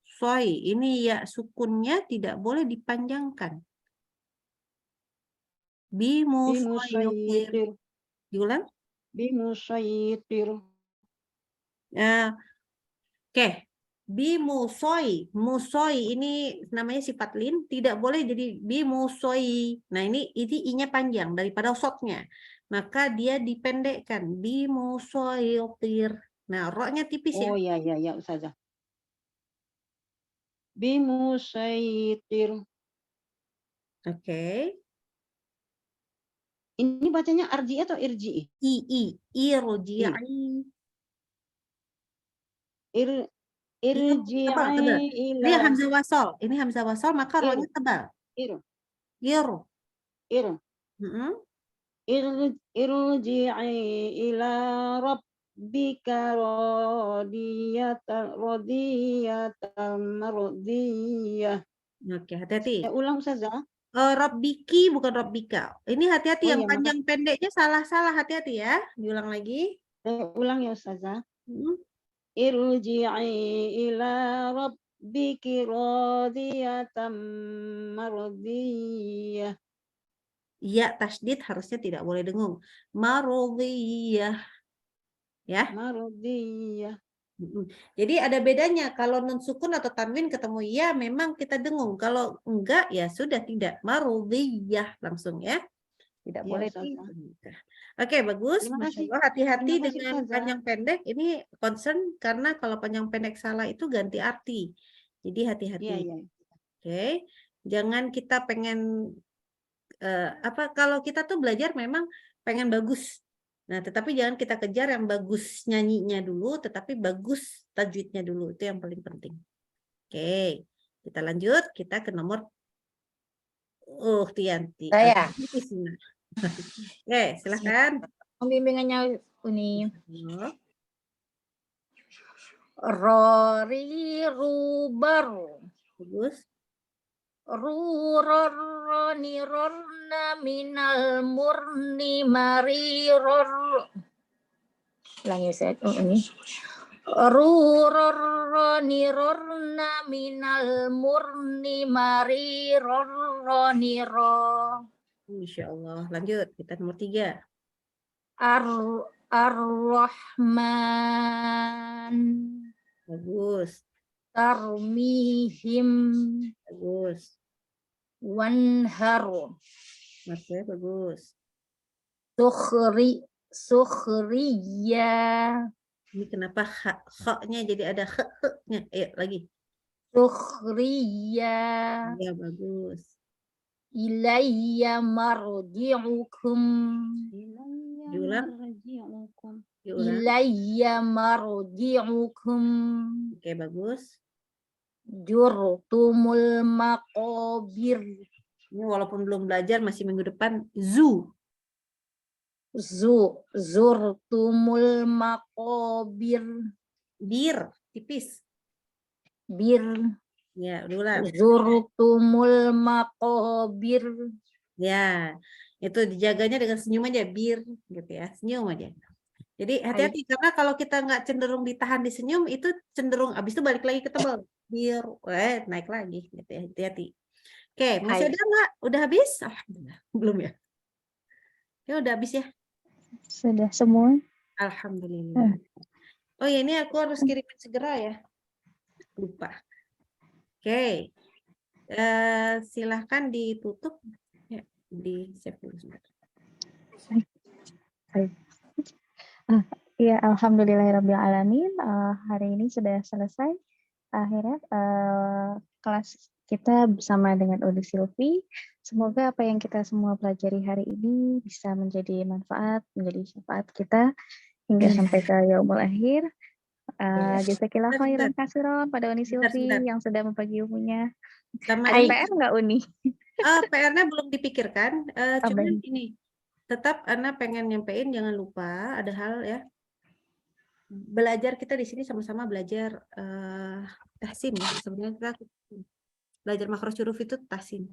Soi, ini ya sukunnya tidak boleh dipanjangkan. Bimusayyitir. Bimusayyitir. Diulang. Bimusayyitir. Oke. Bimusoi. Musoi ini namanya sifat lin, tidak boleh jadi bimusoi. Nah, ini i-nya panjang daripada sotnya. Maka dia dipendekkan. Bimusayyitir. Nah, ro-nya tipis ya. Oh ya Ustazah. Bimusayyitir. Oke. Ini bacanya arji atau irji'i? Irji'i. Irji'i ila. Ini hamzah wasol. Ini hamzah wasol, maka ro-nya tebal. Irji'i ila rabbika radiyatan mardiyah. Oke, hati-hati. Saya ulang Ustazah. Rabbiki bukan rabbika. Ini hati-hati Oh, yang iya, panjang pendeknya salah-salah, hati-hati ya. Diulang lagi. Saya ulang ya Ustazah. Irji'i ila rabbiki radiyatan mardiyah. Ya, tasdid harusnya tidak boleh dengung. Marodiyah. Ya. Marodiyah. Jadi ada bedanya kalau nun sukun atau tanwin ketemu ya memang kita dengung. Kalau enggak ya sudah tidak. Marodiyah langsung ya. Tidak boleh didengung. Oke, bagus. Masya Allah, hati-hati dengan panjang pendek. Ini concern karena kalau panjang pendek salah itu ganti arti. Jadi hati-hati. Oke. Jangan kita pengen kalau kita tuh belajar memang pengen bagus. Nah, tetapi jangan kita kejar yang bagus nyanyinya dulu, tetapi bagus tajwidnya dulu. Itu yang paling penting. Oke. Kita lanjut, kita ke nomor Tianti. Saya. Oke, silakan. Pembimbingannya Uni. Rori rubar. Bagus. Ruroroni rorna minal murni mariror. Ulangi saya ini. Ruroroni rorna minal murni mariroroni ro. Insya Allah. Lanjut, kita nomor 3. Ar-Rahman. Bagus. Tarmihim. Bagus. Wanharu. Oke, bagus. Sukhriya. Ini kenapa ha-nya jadi ada he-nya? Ayo lagi. Sukhriya. Ya, bagus. Ilayya marji'ukum. Diulang. Ilayya marji'ukum. Oke, bagus. Jurtumul maqabir. Ini walaupun belum belajar masih minggu depan. Zurtumul maqabir. Bir, tipis. Bir. Ya, ulang. Zurtumul maqabir. Ya, itu dijaganya dengan senyum aja, bir, gitu ya, senyum aja. Jadi hati-hati karena kalau kita nggak cenderung ditahan di senyum itu cenderung abis itu balik lagi ke tebal, bir, naik lagi, gitu ya, hati-hati. Oke, masih ada nggak? Udah habis? Alhamdulillah, belum ya? Ya udah habis ya? Sudah semua. Alhamdulillah. Oh ya, ini aku harus kirimin segera ya, lupa. Oke, silahkan ditutup ya, di save dulu sebentar. Ya, alhamdulillahirrabbilalamin. Hari ini sudah selesai. Akhirnya kelas kita bersama dengan Udi Silvi. Semoga apa yang kita semua pelajari hari ini bisa menjadi manfaat, menjadi syafaat kita hingga sampai ke yaumul akhir. Jazakillah khairan kasiron pada Uni Silvi yang sudah membagi ilmunya. Ada PR nggak Uni? PR-nya belum dipikirkan, cuman baik. ini, tetap Ana pengen nyampein jangan lupa ada hal ya, belajar kita di sini sama-sama belajar tahsin ya, sebenarnya kita belajar makhraj huruf itu tahsin.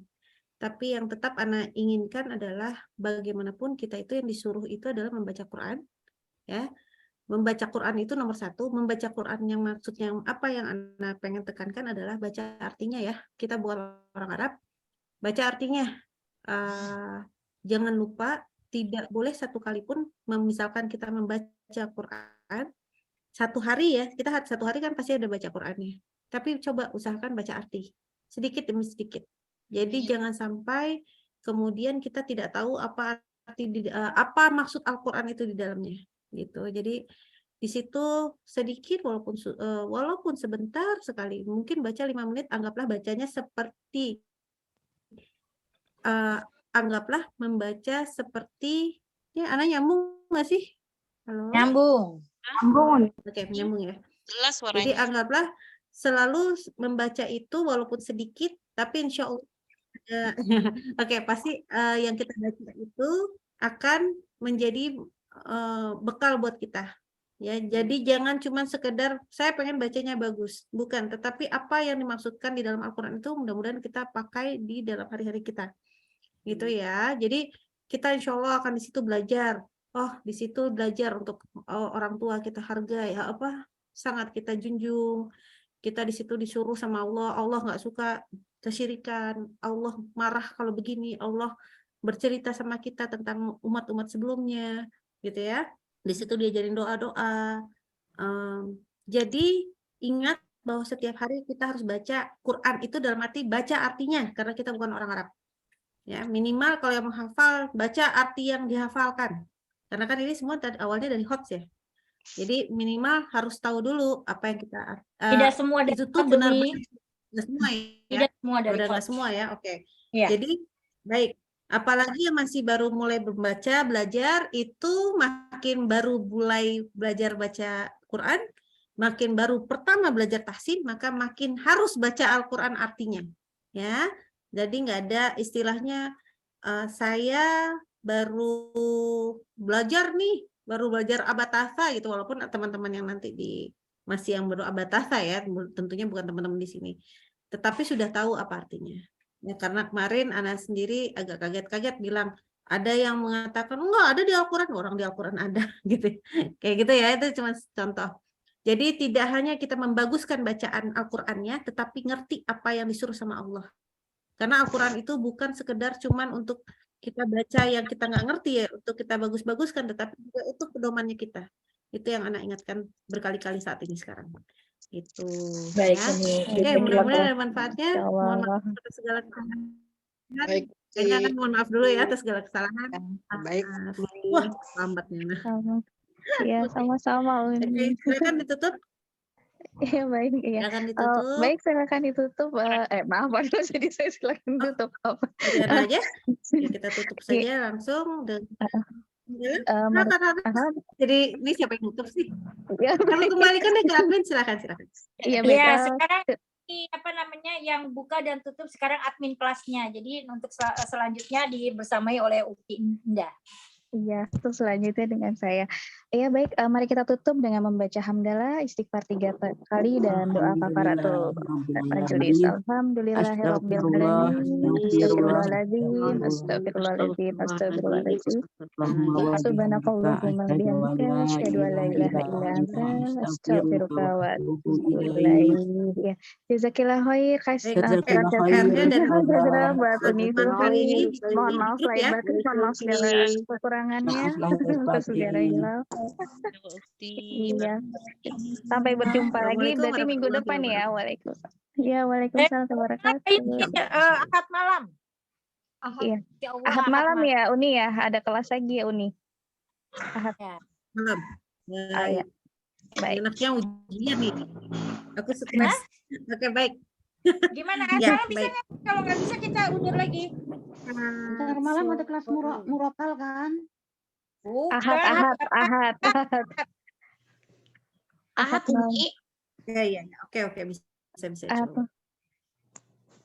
Tapi yang tetap Ana inginkan adalah bagaimanapun kita itu yang disuruh itu adalah membaca Quran, ya. Membaca Quran itu nomor 1, membaca Quran yang maksudnya apa yang Ana pengen tekankan adalah baca artinya ya. Kita bukan orang Arab, baca artinya. Jangan lupa tidak boleh satu kali pun, misalkan kita membaca Quran, satu hari ya, kita satu hari kan pasti ada baca Qurannya. Tapi coba usahakan baca arti, sedikit demi sedikit. Jadi jangan sampai kemudian kita tidak tahu apa arti apa maksud Al-Quran itu di dalamnya, gitu. Jadi di situ sedikit walaupun sebentar sekali, mungkin baca 5 menit, anggaplah bacanya seperti anggaplah membaca seperti ya. Ana nyambung nggak sih? Halo? Nyambung. Oke, nyambung ya. Jelas Jadi suaranya. anggaplah selalu membaca itu walaupun sedikit, tapi insya Allah oke, pasti yang kita baca itu akan menjadi bekal buat kita. Ya, jadi jangan cuma sekedar saya pengen bacanya bagus, bukan, tetapi apa yang dimaksudkan di dalam Al-Quran itu mudah-mudahan kita pakai di dalam hari-hari kita. Gitu ya. Jadi kita insya Allah akan di situ belajar. Oh, di situ belajar untuk orang tua kita hargai, ya apa sangat kita junjung. Kita di situ disuruh sama Allah. Allah nggak suka kesyirikan. Allah marah kalau begini. Allah bercerita sama kita tentang umat-umat sebelumnya, gitu ya. Di situ diajarin doa-doa. Jadi ingat bahwa setiap hari kita harus baca Quran itu dalam arti baca artinya, karena kita bukan orang Arab. Ya, minimal kalau yang menghafal baca arti yang dihafalkan, karena kan ini semua awalnya dari HOTS ya. Jadi minimal harus tahu dulu apa yang kita Tidak semua itu dari tuh HOTS, benar-benar Umi. nggak semua ya. Tidak semua dari Udah nggak HOTS. semua ya, oke. Iya. Jadi baik, apalagi yang masih baru mulai membaca belajar itu makin baru mulai belajar baca Quran, makin baru pertama belajar tahsin, maka makin harus baca Al-Quran artinya, ya. Jadi nggak ada istilahnya saya baru belajar nih, baru belajar abatasa gitu, walaupun teman-teman yang nanti masih yang baru abatasa ya, tentunya bukan teman-teman di sini, tetapi sudah tahu apa artinya. Ya, karena kemarin Ana sendiri agak kaget-kaget bilang ada yang mengatakan enggak ada di Al-Quran, orang di Al-Quran ada gitu, kayak gitu ya. Itu cuma contoh. Jadi tidak hanya kita membaguskan bacaan Al-Qurannya, tetapi ngerti apa yang disuruh sama Allah. Karena Al-Quran itu bukan sekedar cuman untuk kita baca yang kita nggak ngerti ya, untuk kita bagus-baguskan, tetapi juga itu pedomannya kita. Itu yang Ana ingatkan berkali-kali saat ini sekarang. Gitu. Baik, Ya. Umi. Oke, mudah-mudahan ada manfaatnya. Mohon maaf atas segala kesalahan. Baik. Kayaknya akan mohon maaf dulu ya atas segala kesalahan. Baik. Wah, lambatnya. Ya, sama-sama Oke, Umi. silakan ditutup. Iya, baik. Iya. Silakan ditutup. Baik, silakan ditutup. Maaf, baru jadi saya silakan tutup. Biar aja. Ya, kita tutup saja langsung dengan jadi ini siapa yang tutup sih? Ya, kalau kembalikan deh ke admin, silakan. Iya, baik. Ya, sekarang apa namanya yang buka dan tutup sekarang admin kelasnya. Jadi untuk selanjutnya dibersamai oleh Uki Indah. Iya, terus selanjutnya dengan saya. Iya, baik, mari kita tutup dengan membaca hamdalah, istighfar 3 kali dan doa kafaratul majelis. Alhamdulillahirabbil alamin. Astagfirullahaladzim, astagfirullahaladzim, astagfirullahaladzim. Subhanakallahumma bihamdika, asyhadu an la ilaha illa anta, astaghfiruka wa atubu ilaik. Ya, jazakillah khair, kasih buat Uni Sufi. Mohon maaf lahir batin, mohon maaf segala kekurangannya. Saudara Hilal. Iya. Sampai berjumpa lagi berarti minggu depan ya. Waalaikumsalam. Ya, waalaikumsalam wabarakatuh. Ahad malam. Iya. Ahad malam ya Uni ya. Ada kelas lagi ya Uni. Ahad malam. Ya. Baik. Enaknya ujian nih. Aku stres. Oke, baik. Gimana? Ya, bisa kalau nggak bisa kita undur lagi. Ntar malam ada kelas murapal kan? Ahad. Ahad Umi. Ya. Oke, bisa.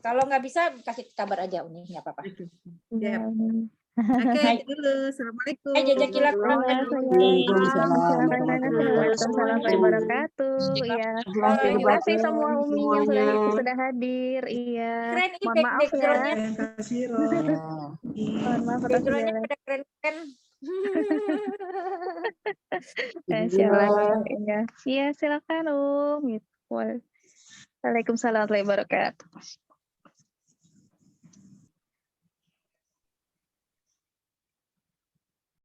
Kalau nggak bisa kasih kabar aja Uni, nggak apa-apa. Oke. Iya, Siap. Umi. Oke, Baik. itu dulu. Assalamualaikum. Jazakillah khairan. Waalaikumsalam warahmatullahi wabarakatuh. Iya. Terima kasih semua Umi yang sudah hadir. Iya. Keren ini Mohon maaf ya. backgroundnya. Mohon maaf atas Backgroundnya segala. pada keren-keren. Silakan. Iya, silakan Gitu. Waalaikumsalam warahmatullahi wabarakatuh.